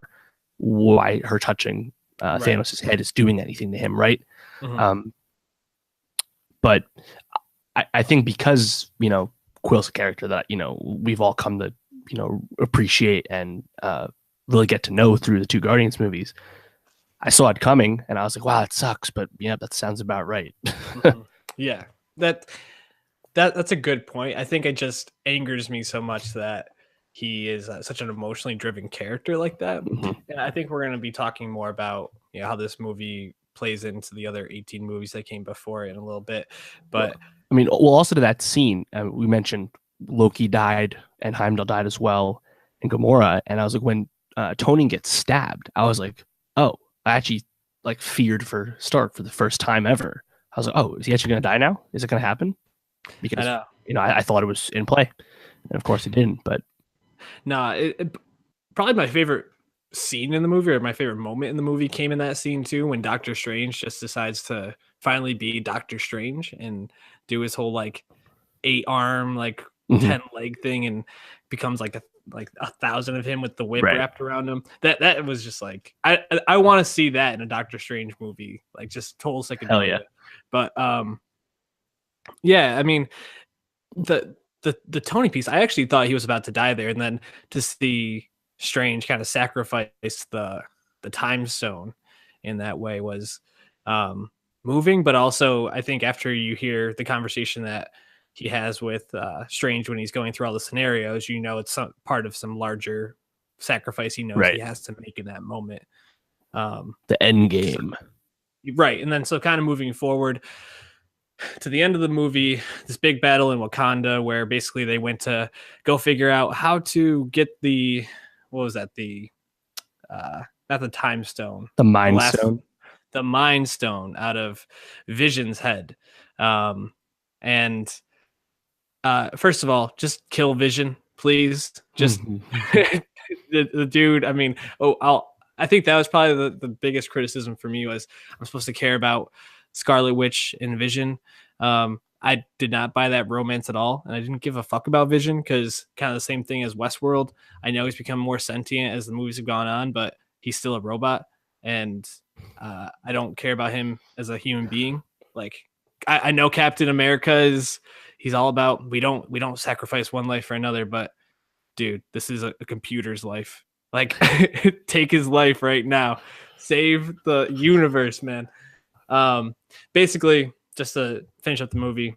why her touching Right. Thanos' head is doing anything to him, right? Mhm. But I think because, Quill's a character that, we've all come to, appreciate and really get to know through the two Guardians movies. I saw it coming and I was like, wow, that sucks. But yeah, that sounds about right. Mhm. Yeah, that's a good point. I think it just angers me so much that he is such an emotionally driven character like that. Mhm. And I think we're going to be talking more about how this movie plays into the other 18 movies that came before it in a little bit. But I mean, well, also to that scene, we mentioned Loki died and Heimdall died as well, and Gamora. And I was like, when Tony gets stabbed, I was like, oh, I actually like feared for Stark for the first time ever. I was like, oh, is he actually going to die now? Is it going to happen? Because I know. I thought it was in play, and of course it didn't. But No, probably my favorite scene in the movie, or my favorite moment in the movie, came in that scene too, when Doctor Strange just decides to finally be Doctor Strange and do his whole like 8-arm, like Mhm. 10-leg thing, and becomes like a 1,000 of him with the whip Right. wrapped around him. That was just like I want to see that in a Doctor Strange movie, like just total psychedelic. Hell yeah. But yeah, I mean the Tony piece, I actually thought he was about to die there, and then to see Strange kind of sacrifice the time stone in that way was moving. But also, I think after you hear the conversation that he has with Strange when he's going through all the scenarios, it's part of some larger sacrifice he knows Right. he has to make in that moment. The end game. Right. And then so kind of moving forward to the end of the movie, this big battle in Wakanda where basically they went to go figure out how to get what was that? Not the time stone. The Mind Stone. The Mind Stone out of Vision's head. And first of all, just kill Vision, please. Just the dude. I mean, I think that was probably the biggest criticism for me was I'm supposed to care about Scarlet Witch and Vision. I did not buy that romance at all, and I didn't give a fuck about Vision because kind of the same thing as Westworld. I know he's become more sentient as the movies have gone on, but he's still a robot, and I don't care about him as a human being. Like I know Captain America he's all about we don't sacrifice one life for another, but dude, this is a computer's life. Like take his life right now. Save the universe, man. Basically, just to finish up the movie,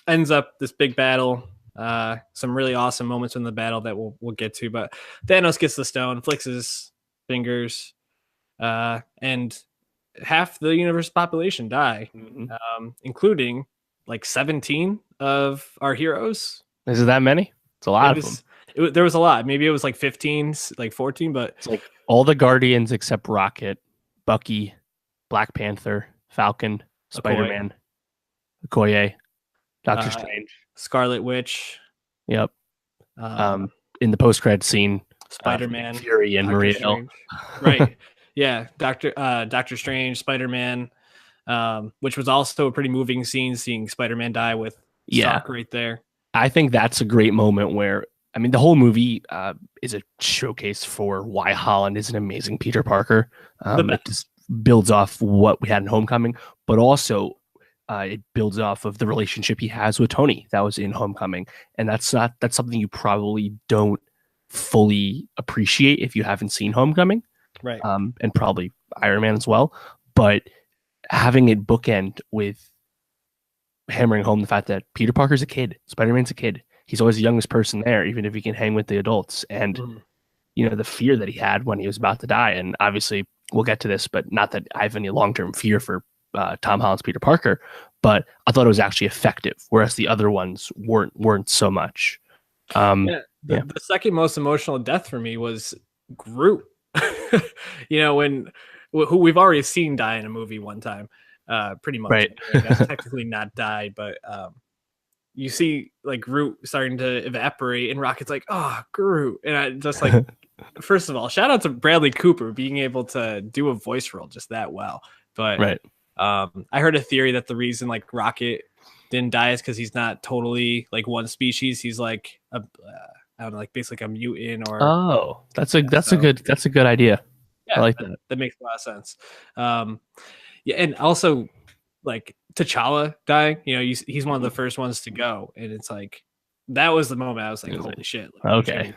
ends up this big battle. Some really awesome moments in the battle that we'll get to, but Thanos gets the stone, flicks his fingers, and half the universe population die, including like 17 of our heroes. Is it that many? It's a lot of them. There was a lot. Maybe it was like 15, like 14, but it's like all the Guardians except Rocket, Bucky, Black Panther, Falcon, Spider-Man, Okoye, Doctor Strange, Scarlet Witch. Yep. In the post-credit scene, Spider-Man, Fury, and Maria Hill. Right. Yeah. Doctor Strange, Spider-Man, which was also a pretty moving scene, seeing Spider-Man die with Stark right there. I think that's a great moment where, I mean, the whole movie is a showcase for why Holland is an amazing Peter Parker. It just builds off what we had in Homecoming, but also it builds off of the relationship he has with Tony that was in Homecoming. And that's something you probably don't fully appreciate if you haven't seen Homecoming. Right. And probably Iron Man as well. But having it bookend with hammering home the fact that Peter Parker's a kid, Spider-Man's a kid. He's always the youngest person there, even if he can hang with the adults. And, the fear that he had when he was about to die. And obviously we'll get to this, but not that I have any long-term fear for Tom Holland's Peter Parker, but I thought it was actually effective, whereas the other ones weren't so much. The second most emotional death for me was Groot. When who we've already seen die in a movie one time, pretty much. Right. Technically not die, but you see like Groot starting to evaporate, and Rocket's like, "Oh, Groot," and I just like first of all, shout out to Bradley Cooper being able to do a voice role just that well. But Right. I heard a theory that the reason like Rocket didn't die is because he's not totally like one species. He's like I don't know, like basically like a mutant or Oh, that's a good idea. I yeah, like that. that makes a lot of sense. Yeah, and also like T'Challa dying. You know, he's one of the first ones to go, and it's like that was the moment I was like, holy shit! Like, Okay.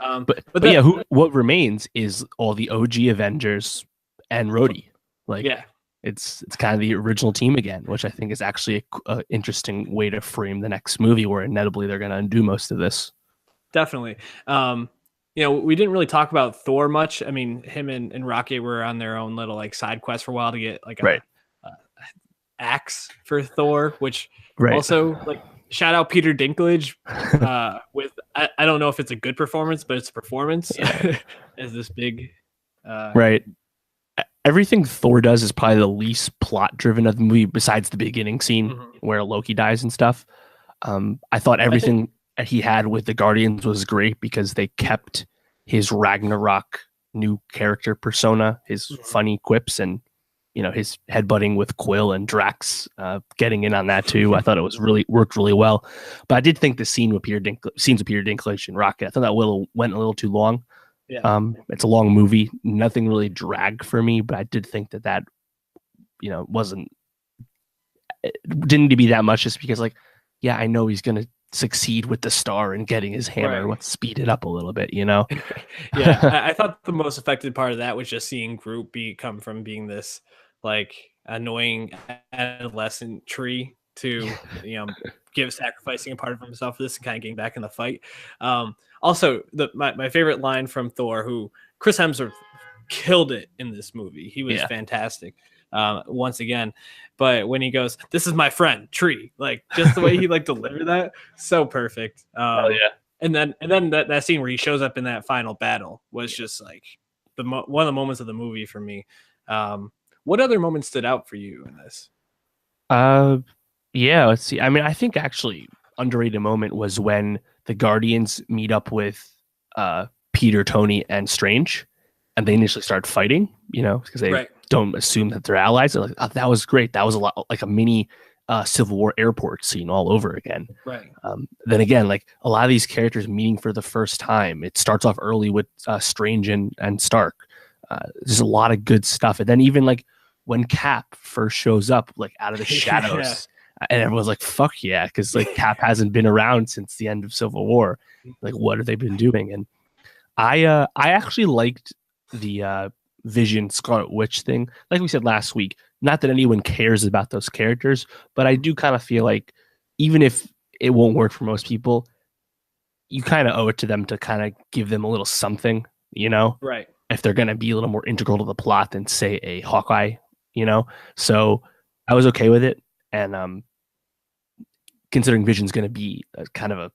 But But yeah, what remains is all the OG Avengers and Rhodey. Like, yeah, it's kind of the original team again, which I think is actually a interesting way to frame the next movie, where inevitably they're going to undo most of this. definitely. You know, we didn't really talk about Thor much. I mean, him and Rocket were on their own little like side quest for a while to get like a axe for Thor, which also like shout out Peter Dinklage with I don't know if it's a good performance, but it's a performance as this big right. Everything Thor does is probably the least plot driven of the movie, besides the beginning scene where Loki dies and stuff. I thought everything he had with the Guardians was great because they kept his Ragnarok new character persona, his funny quips, and his headbutting with Quill and Drax, getting in on that too. I thought it was worked really well. But I did think the scenes with Peter Dinklage and Rocket, I thought that went a little too long. Yeah. It's a long movie. Nothing really dragged for me, but I did think that didn't need to be that much, just because yeah, I know he's gonna succeed with the star and getting his hammer. Let's speed it up a little bit, Yeah, I thought the most affected part of that was just seeing Groot come from being this like annoying adolescent tree to sacrificing a part of himself for this and kind of getting back in the fight. Also, my favorite line from Thor, who Chris Hemsworth killed it in this movie. He was fantastic once again. But when he goes, "This is my friend Tree," like just the way he like delivered that, so perfect. And then that scene where he shows up in that final battle was just like one of the moments of the movie for me. What other moments stood out for you in this? Yeah, let's see. I mean, I think actually underrated moment was when the Guardians meet up with Peter, Tony, and Strange, and they initially start fighting, because they don't assume that they're allies. They're like, oh, that was great. That was a lot like a mini Civil War airport scene all over again. Right. Then again, like a lot of these characters meeting for the first time, it starts off early with Strange and Stark. There's a lot of good stuff. And then even like when Cap first shows up, like out of the shadows, and everyone's like, fuck yeah, because like Cap hasn't been around since the end of Civil War. Like, what have they been doing? And I actually liked the Vision Scarlet Witch thing. Like we said last week, not that anyone cares about those characters, but I do kind of feel like even if it won't work for most people, you kind of owe it to them to kind of give them a little something, right, if they're going to be a little more integral to the plot than say a Hawkeye, so I was okay with it. And considering Vision's going to be kind of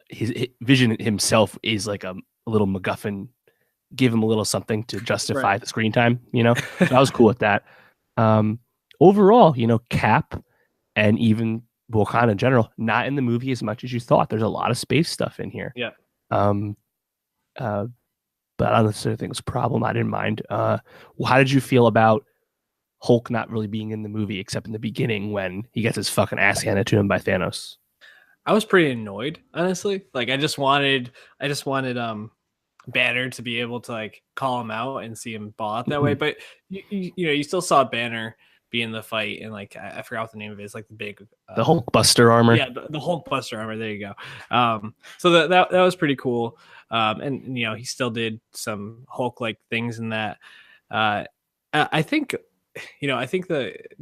his Vision himself is like a little MacGuffin, give him a little something to justify the screen time, So I was cool with that. Overall, Cap and even Wakanda in general, not in the movie as much as you thought. There's a lot of space stuff in here. Yeah. But I don't necessarily think it was a problem. I didn't mind. How did you feel about Hulk not really being in the movie except in the beginning when he gets his fucking ass handed to him by Thanos? I was pretty annoyed, honestly. Like I just wanted Banner to be able to like call him out and see him ball out that way. But you still saw Banner be in the fight, and like I forgot what the name of it is, like the big the Hulk Buster armor. Yeah, the Hulk Buster armor. There you go. So that was pretty cool. And he still did some Hulk like things in that. I think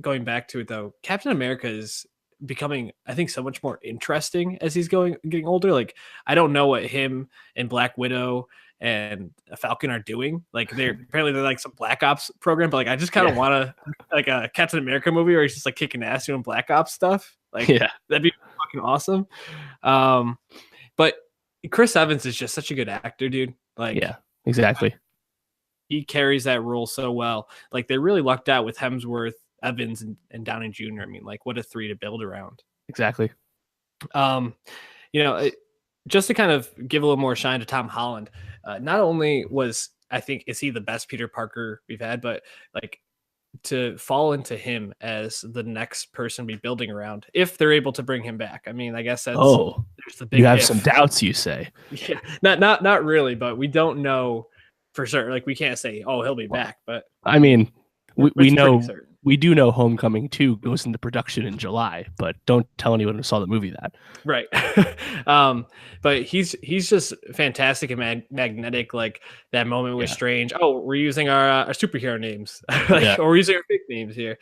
going back to it though, Captain America is becoming, I think, so much more interesting as he's getting older. Like I don't know what him and Black Widow and Falcon are doing. Like they're like some Black Ops program, but like I just kind of want to like a Captain America movie where he's just like kicking ass doing Black Ops stuff. Like that'd be fucking awesome. But Chris Evans is just such a good actor, dude. Like exactly. He carries that role so well. Like they really lucked out with Hemsworth, Evans, and Downey Jr. I mean, like what a three to build around. Exactly. Just to kind of give a little more shine to Tom Holland, not only was I think is he the best Peter Parker we've had, but like to fall into him as the next person be building around if they're able to bring him back. I mean, I guess there's the big you have if. some doubts, you say? Yeah, not really, but we don't know for certain. Like we can't say, oh, he'll be back, but I mean, we know certain. We do know Homecoming 2 goes into production in July, but don't tell anyone who saw the movie that. Right. But he's just fantastic and magnetic. Like that moment was Strange. Oh, we're using our superhero names, or we're using our fake names here.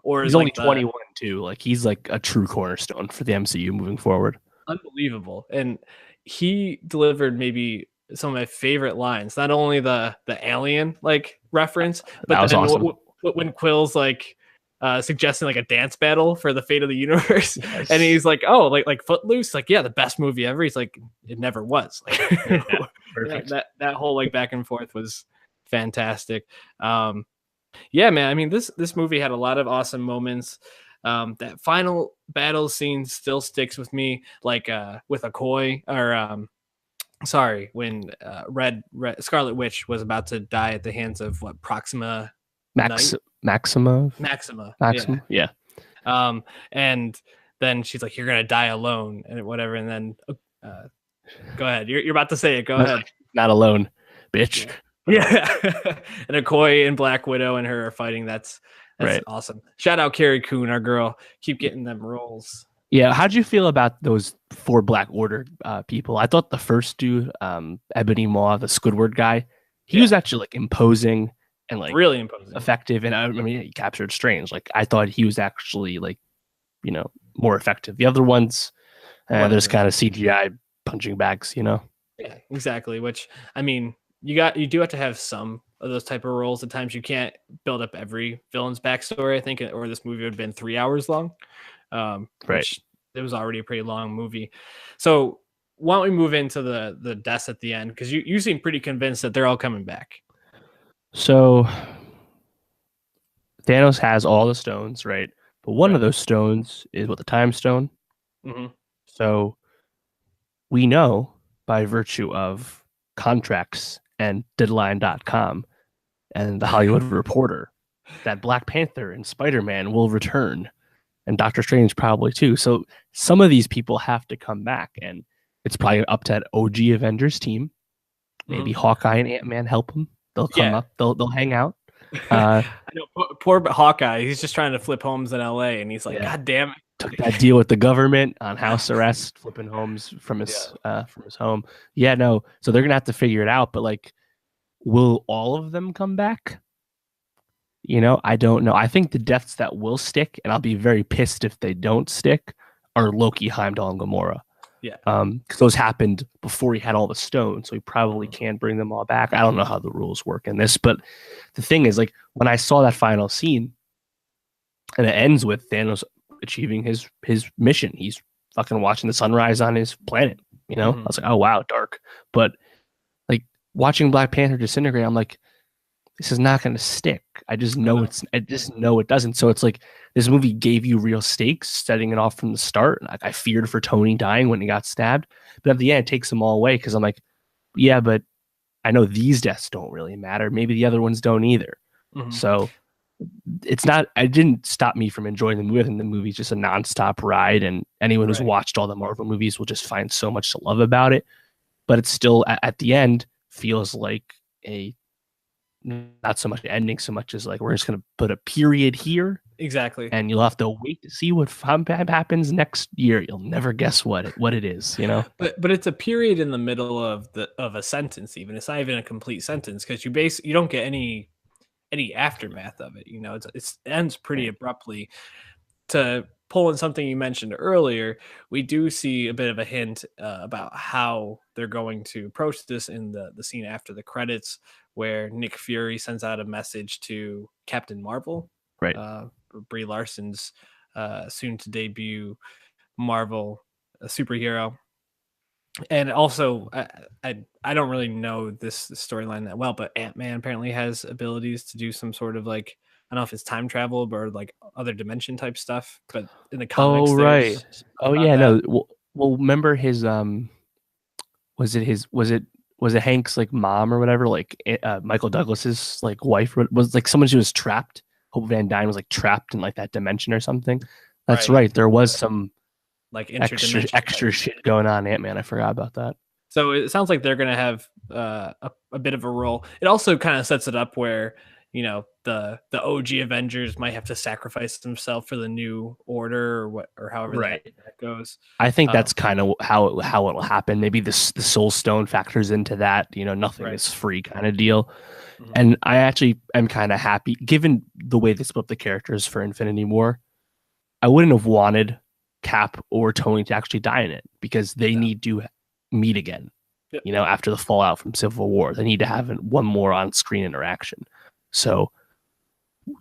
Or he's only 21 too. Like he's like a true cornerstone for the MCU moving forward. Unbelievable. And he delivered maybe some of my favorite lines. Not only the alien like reference, but that was awesome. When Quill's like suggesting like a dance battle for the fate of the universe, and he's like, "Oh, like Footloose, like the best movie ever." He's like, "It never was." Like, perfect. That whole like back and forth was fantastic. Yeah, man. I mean, this movie had a lot of awesome moments. That final battle scene still sticks with me, like with Okoye or sorry, when Red Scarlet Witch was about to die at the hands of what Maxima. Yeah. And then she's like, "You're gonna die alone," and whatever. And then go ahead. You're about to say it. Go ahead. Not alone, bitch. Yeah. And Okoye and Black Widow and her are fighting. That's right. Awesome. Shout out Carrie Coon, our girl. Keep getting them roles. Yeah, how'd you feel about those 4 Black Order people? I thought the first dude, Ebony Maw, the Squidward guy, he was actually like imposing and like really imposing, effective. And I mean, he captured Strange. Like I thought he was actually like, more effective. The other ones, they're just kind of CGI punching bags, Yeah, exactly. Which I mean, you do have to have some of those type of roles. At times, you can't build up every villain's backstory. I think, or this movie would have been 3 hours long. Which it was already a pretty long movie. So why don't we move into the deaths at the end? Because you seem pretty convinced that they're all coming back. So Thanos has all the stones, right? But one of those stones is the Time Stone. Mm-hmm. So we know by virtue of contracts and Deadline.com and the Hollywood Reporter that Black Panther and Spider-Man will return. And Doctor Strange probably too. So some of these people have to come back, and it's probably up to that OG Avengers team. Maybe Hawkeye and Ant-Man help them. They'll come up. They'll hang out. I know, poor Hawkeye. He's just trying to flip homes in LA, and he's like, "God damn it!" Took that deal with the government on house arrest, flipping homes from his home. Yeah, no. So they're gonna have to figure it out. But like, will all of them come back? I don't know. I think the deaths that will stick, and I'll be very pissed if they don't stick, are Loki, Heimdall, and Gamora. Yeah. Because those happened before he had all the stones, so he probably can't bring them all back. I don't know how the rules work in this, but the thing is, like, when I saw that final scene, and it ends with Thanos achieving his mission, he's fucking watching the sunrise on his planet. I was like, oh wow, dark. But like watching Black Panther disintegrate, I'm like, this is not going to stick. I just know it doesn't. So it's like this movie gave you real stakes, setting it off from the start. Like I feared for Tony dying when he got stabbed, but at the end it takes them all away because I'm like, yeah, but I know these deaths don't really matter. Maybe the other ones don't either. So it's not. It didn't stop me from enjoying the movie. And the movie's just a nonstop ride, and anyone who's watched all the Marvel movies will just find so much to love about it. But it's still at the end feels like a not so much ending so much as like we're just going to put a period here, exactly, and you'll have to wait to see what happens next year. You'll never guess what it is, but it's a period in the middle of a sentence. Even it's not even a complete sentence because you don't get any aftermath of it. It ends pretty abruptly. To pull in something you mentioned earlier, we do see a bit of a hint about how they're going to approach this in the scene after the credits, where Nick Fury sends out a message to Captain Marvel, right? Brie Larson's soon to debut Marvel superhero. And also, I don't really know this storyline that well, but Ant-Man apparently has abilities to do some sort of like, I don't know if it's time travel or like other dimension type stuff, but in the comics, no. Well, remember his was it was it Hank's like mom or whatever, like Michael Douglas's like wife was like someone who was trapped. Hope Van Dyne was like trapped in like that dimension or something. That's right. There was some like extra shit going on. Ant-Man, I forgot about that. So it sounds like they're going to have a bit of a role. It also kind of sets it up where, you know, the OG Avengers might have to sacrifice themselves for the new order or however that goes. I think that's kind of how it'll happen. Maybe the Soul Stone factors into that. You know, nothing is free kind of deal. Mm-hmm. And I actually am kind of happy, given the way they split up the characters for Infinity War. I wouldn't have wanted Cap or Tony to actually die in it because they need to meet again, you know, after the fallout from Civil War. They need to have one more on-screen interaction. So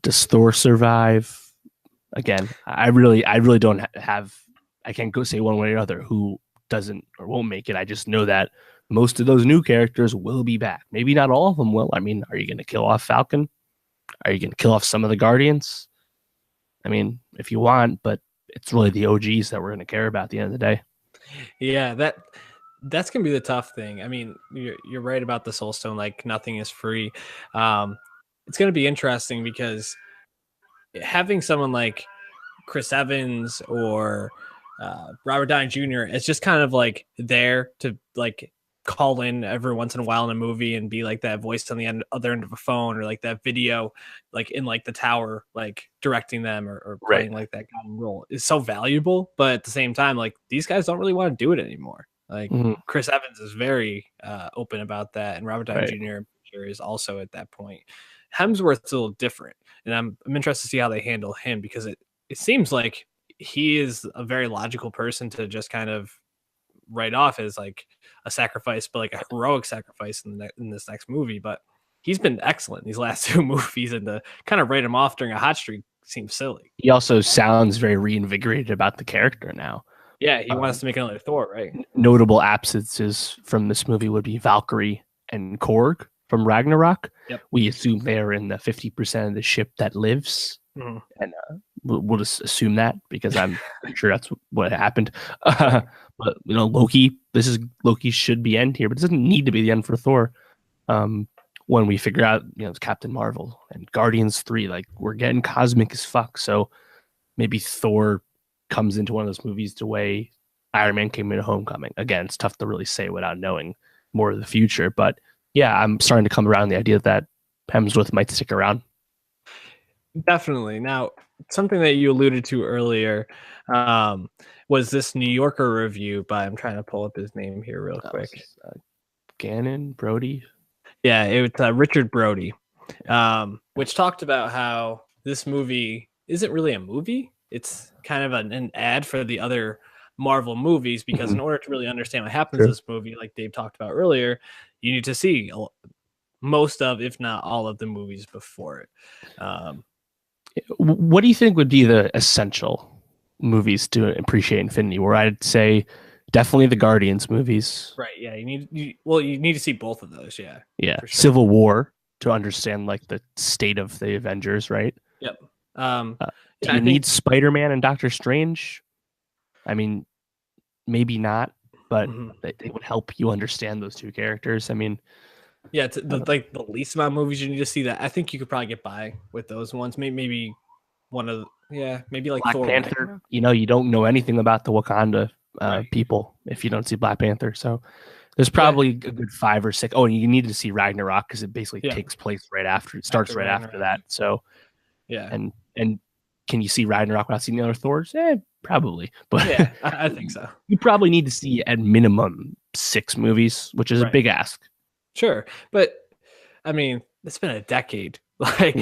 does Thor survive? Again, I really don't have, I can't go say one way or another who doesn't or won't make it. I just know that most of those new characters will be back. Maybe not all of them will. I mean, are you going to kill off Falcon? Are you going to kill off some of the Guardians? I mean, if you want, but it's really the OGs that we're going to care about at the end of the day. Yeah, that's gonna be the tough thing. I mean, you're right about the Soul Stone. Like nothing is free. It's gonna be interesting because having someone like Chris Evans or Robert Downey Jr. is just kind of like there to like call in every once in a while in a movie and be like that voice on the other end of a phone or like that video, like in like the tower, like directing them or playing like that kind of role is so valuable. But at the same time, like these guys don't really want to do it anymore. Like Chris Evans is very open about that, and Robert Downey Jr. is also at that point. Hemsworth's a little different, and I'm interested to see how they handle him because it seems like he is a very logical person to just kind of write off as like a sacrifice, but like a heroic sacrifice in this next movie. But he's been excellent in these last two movies, and to kind of write him off during a hot streak seems silly. He also sounds very reinvigorated about the character now. Yeah, he wants to make another Thor, right? Notable absences from this movie would be Valkyrie and Korg from Ragnarok. Yep. We assume they're in the 50% of the ship that lives. And we'll just assume that because I'm sure that's what happened. But, you know, Loki should be end here, but it doesn't need to be the end for Thor. When we figure out, you know, it's Captain Marvel and Guardians 3, like we're getting cosmic as fuck. So maybe Thor comes into one of those movies the way Iron Man came into Homecoming. Again, it's tough to really say without knowing more of the future, but yeah, I'm starting to come around the idea that Hemsworth might stick around. Definitely. Now, something that you alluded to earlier was this New Yorker review by, I'm trying to pull up his name here real quick. Gannon Brody. Yeah, it was Richard Brody, which talked about how this movie isn't really a movie. It's kind of an ad for the other Marvel movies, because in order to really understand what happens in this movie, like Dave talked about earlier, you need to see most of, if not all of the movies before it. What do you think would be the essential movies to appreciate Infinity War? I'd say definitely the Guardians movies. Right. Yeah. You need to see both of those. Yeah. Yeah. Sure. Civil War to understand like the state of the Avengers. Right. Yep. Do you need Spider-Man and Doctor Strange? I mean, maybe not, but they would help you understand those two characters. I mean, yeah, it's the least amount of movies you need to see that. I think you could probably get by with those ones. Maybe one of maybe like Black Thor, Panther. You know, you don't know anything about the Wakanda people if you don't see Black Panther. So there's probably a good 5 or 6. Oh, and you need to see Ragnarok because it basically takes place right after. It starts right after that. So yeah, and can you see Ragnarok without seeing the other Thors? Probably. But yeah, I think so. You probably need to see at minimum 6 movies, which is a big ask. Sure. But I mean, it's been a decade. Like,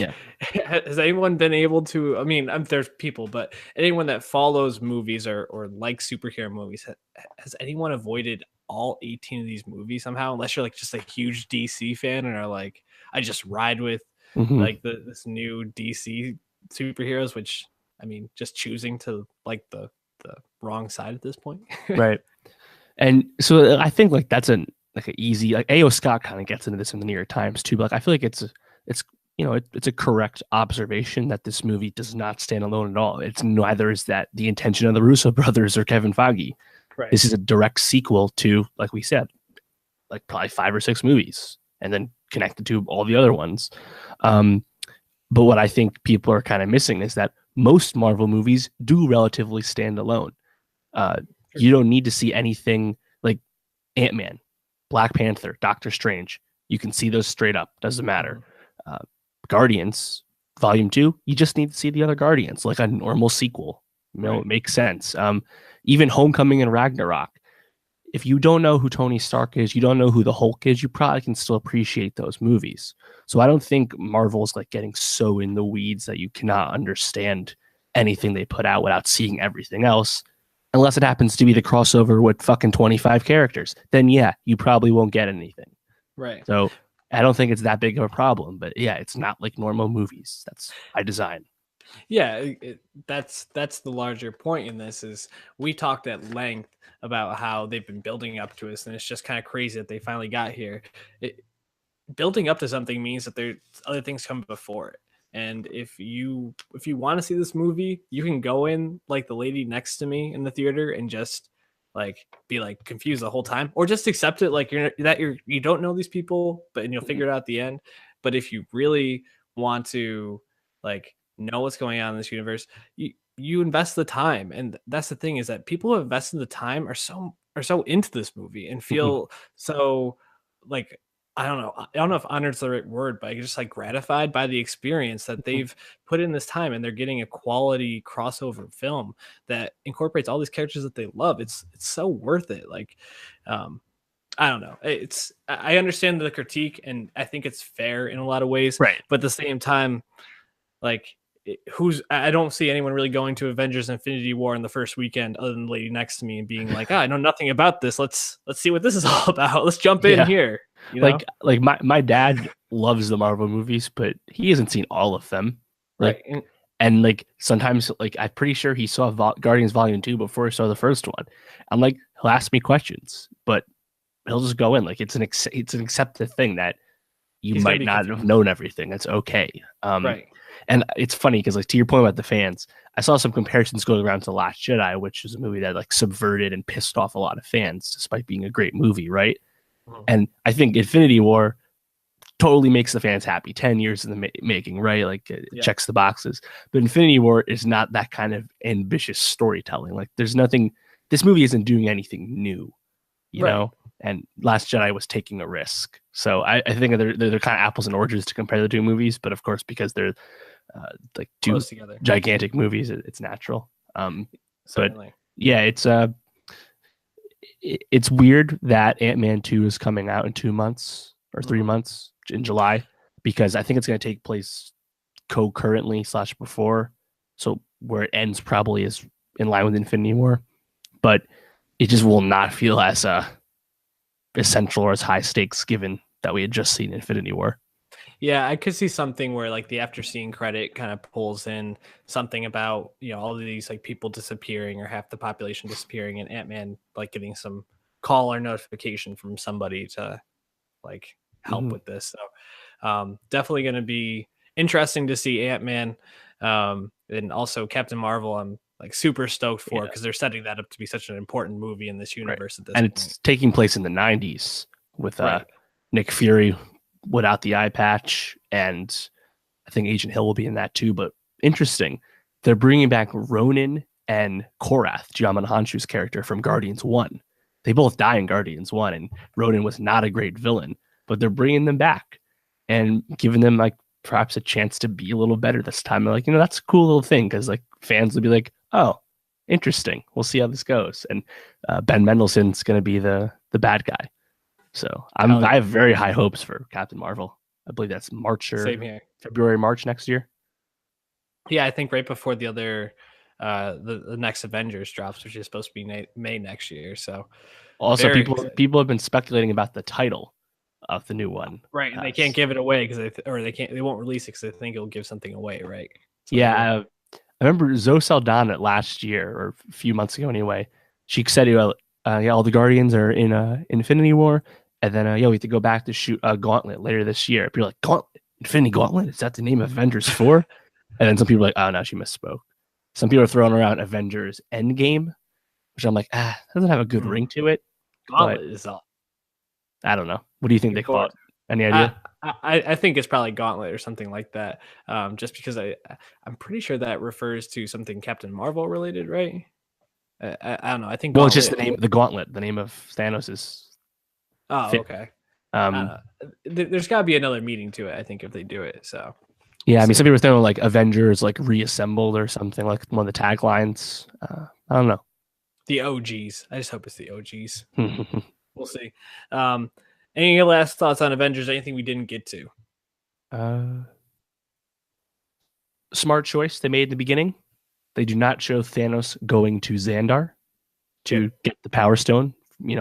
has anyone been able to, I mean, there's people, but anyone that follows movies or likes superhero movies, has anyone avoided all 18 of these movies somehow? Unless you're like just a huge DC fan and are like, I just ride with like this new DC superheroes, which, I mean, just choosing to like the wrong side at this point. Right. And so I think like that's an easy, like A.O. Scott kind of gets into this in the New York Times too, but like I feel like it's a correct observation that this movie does not stand alone at all. It's neither is that the intention of the Russo brothers or Kevin Feige. Right. This is a direct sequel to, like we said, like probably 5 or 6 movies and then connected to all the other ones. But what I think people are kind of missing is that most Marvel movies do relatively stand alone. You don't need to see anything like Ant-Man, Black Panther, Doctor Strange. You can see those straight up. Doesn't matter. Guardians, Volume 2, you just need to see the other Guardians, like a normal sequel. It makes sense. Even Homecoming and Ragnarok. If you don't know who Tony Stark is, you don't know who the Hulk is, you probably can still appreciate those movies. So I don't think Marvel's like getting so in the weeds that you cannot understand anything they put out without seeing everything else. Unless it happens to be the crossover with fucking 25 characters. Then yeah, you probably won't get anything. Right. So I don't think it's that big of a problem. But yeah, it's not like normal movies. That's by design. Yeah, that's the larger point in this. Is we talked at length about how they've been building up to us, and it's just kind of crazy that they finally got here. Building up to something means that there's other things come before it. And if you want to see this movie, you can go in like the lady next to me in the theater and just like be like confused the whole time, or just accept it like you don't know these people, and you'll figure it out at the end. But if you really want to like know what's going on in this universe, you invest the time. And that's the thing, is that people who invest in the time are so into this movie and feel so like, I don't know if honored's the right word, but just like gratified by the experience that they've put in this time, and they're getting a quality crossover film that incorporates all these characters that they love. It's so worth it. Like, I don't know. I understand the critique, and I think it's fair in a lot of ways, right? But at the same time, like, I don't see anyone really going to Avengers Infinity War in the first weekend other than the lady next to me and being like, I know nothing about this. Let's see what this is all about. Let's jump in here. You know? Like my dad loves the Marvel movies, but he hasn't seen all of them. Like, right. And like sometimes, like I'm pretty sure he saw Guardians Volume 2 before he saw the first one. I'm like, he'll ask me questions, but he'll just go in. Like it's an accepted thing that you might not have known everything. That's okay. Right. And it's funny because, like, to your point about the fans, I saw some comparisons going around to Last Jedi, which is a movie that like subverted and pissed off a lot of fans, despite being a great movie, right? And I think Infinity War totally makes the fans happy. 10 years in the making, right? Like, it checks the boxes. But Infinity War is not that kind of ambitious storytelling. Like, there's nothing. This movie isn't doing anything new, you know. And Last Jedi was taking a risk. So I think they're kind of apples and oranges to compare the two movies. But of course, because they're like two gigantic movies, it's natural. But yeah, it's weird that Ant-Man 2 is coming out in 2 months or 3 months in July, because I think it's going to take place concurrently / before. So where it ends probably is in line with Infinity War, but it just will not feel as essential or as high stakes given that we had just seen Infinity War. Yeah, I could see something where like the after scene credit kind of pulls in something about, you know, all of these like people disappearing or half the population disappearing, and Ant-Man like getting some call or notification from somebody to like help with this. So definitely going to be interesting to see Ant-Man, and also Captain Marvel. I'm like super stoked for, because they're setting that up to be such an important movie in this universe at this point. It's taking place in the 90s with Nick Fury without the eye patch, and I think Agent Hill will be in that too. But interesting, they're bringing back Ronan and Korath, Djimon Hounsou's character from Guardians 1. They both die in Guardians 1, and Ronan was not a great villain, but they're bringing them back and giving them like perhaps a chance to be a little better this time. They're like, you know, that's a cool little thing, because like fans will be like, oh, interesting, we'll see how this goes. And Ben Mendelsohn's going to be the bad guy. So I have very high hopes for Captain Marvel. I believe that's February, March next year. Yeah, I think right before the other the next Avengers drops, which is supposed to be May next year. So also people have been speculating about the title of the new one. Right, and they can't give it away because they won't release it because they think it'll give something away, right? So I remember Zoe Saldana last year, or a few months ago anyway. She said, all the Guardians are in Infinity War, and then we have to go back to shoot Gauntlet later this year. People are like, Gauntlet, Infinity Gauntlet? Is that the name of Avengers 4? And then some people are like, oh no, she misspoke. Some people are throwing around Avengers Endgame, which I'm like, that doesn't have a good ring to it. Gauntlet is all. I don't know. What do you think they fought? Any idea? I think it's probably Gauntlet or something like that. Just because I'm pretty sure that refers to something Captain Marvel related, right? I don't know. I think Well, it's just Gauntlet. the name, the Gauntlet. The name of Thanos is. Oh, Fit. okay. Um, There's got to be another meaning to it, I think, if they do it. So yeah, we'll I mean, see. some people were saying like Avengers, like reassembled or something, like one of the taglines. I don't know. The OGs. I just hope it's the OGs. We'll see. Any last thoughts on Avengers? Anything we didn't get to? Smart choice they made in the beginning. They do not show Thanos going to Xandar to get the Power Stone,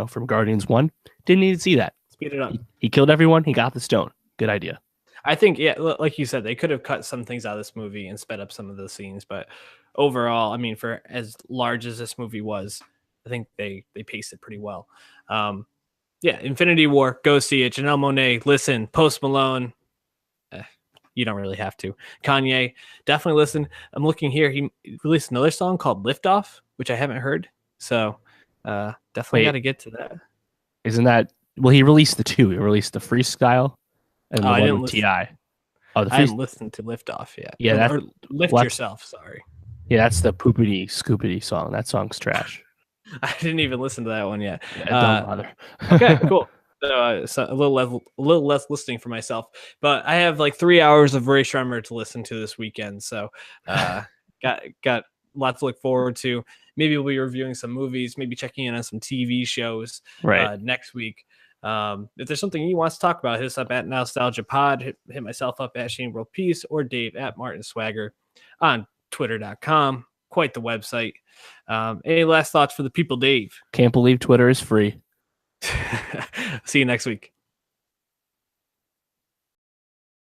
from Guardians 1. Didn't need to see that. Speed it up. He killed everyone. He got the stone. Good idea. I think, yeah, like you said, they could have cut some things out of this movie and sped up some of the scenes. But overall, I mean, for as large as this movie was, I think they paced it pretty well. Yeah, Infinity War, go see it. Janelle Monáe, listen. Post Malone, you don't really have to. Kanye, definitely listen. I'm looking here. He released another song called Lift Off, which I haven't heard. So definitely got to get to that. Isn't that, well, he released the two. He released the Freestyle and the one with T.I. Oh, I haven't listened to Lift Off yet. Yeah, that's, or Lift Yourself, sorry. Yeah, that's the Poopity Scoopity song. That song's trash. I didn't even listen to that one yet. Yeah, don't bother. Okay, cool. So a little less listening for myself, but I have like 3 hours of Ray Shremmer to listen to this weekend. So got lots to look forward to. Maybe we'll be reviewing some movies, maybe checking in on some TV shows next week. If there's something you want to talk about, hit us up at Nowstalgia Pod, hit myself up at Shane World Peace, or Dave at Martin Swagger on Twitter.com. Quite the website. Any last thoughts for the people, Dave? Can't believe Twitter is free. See you next week.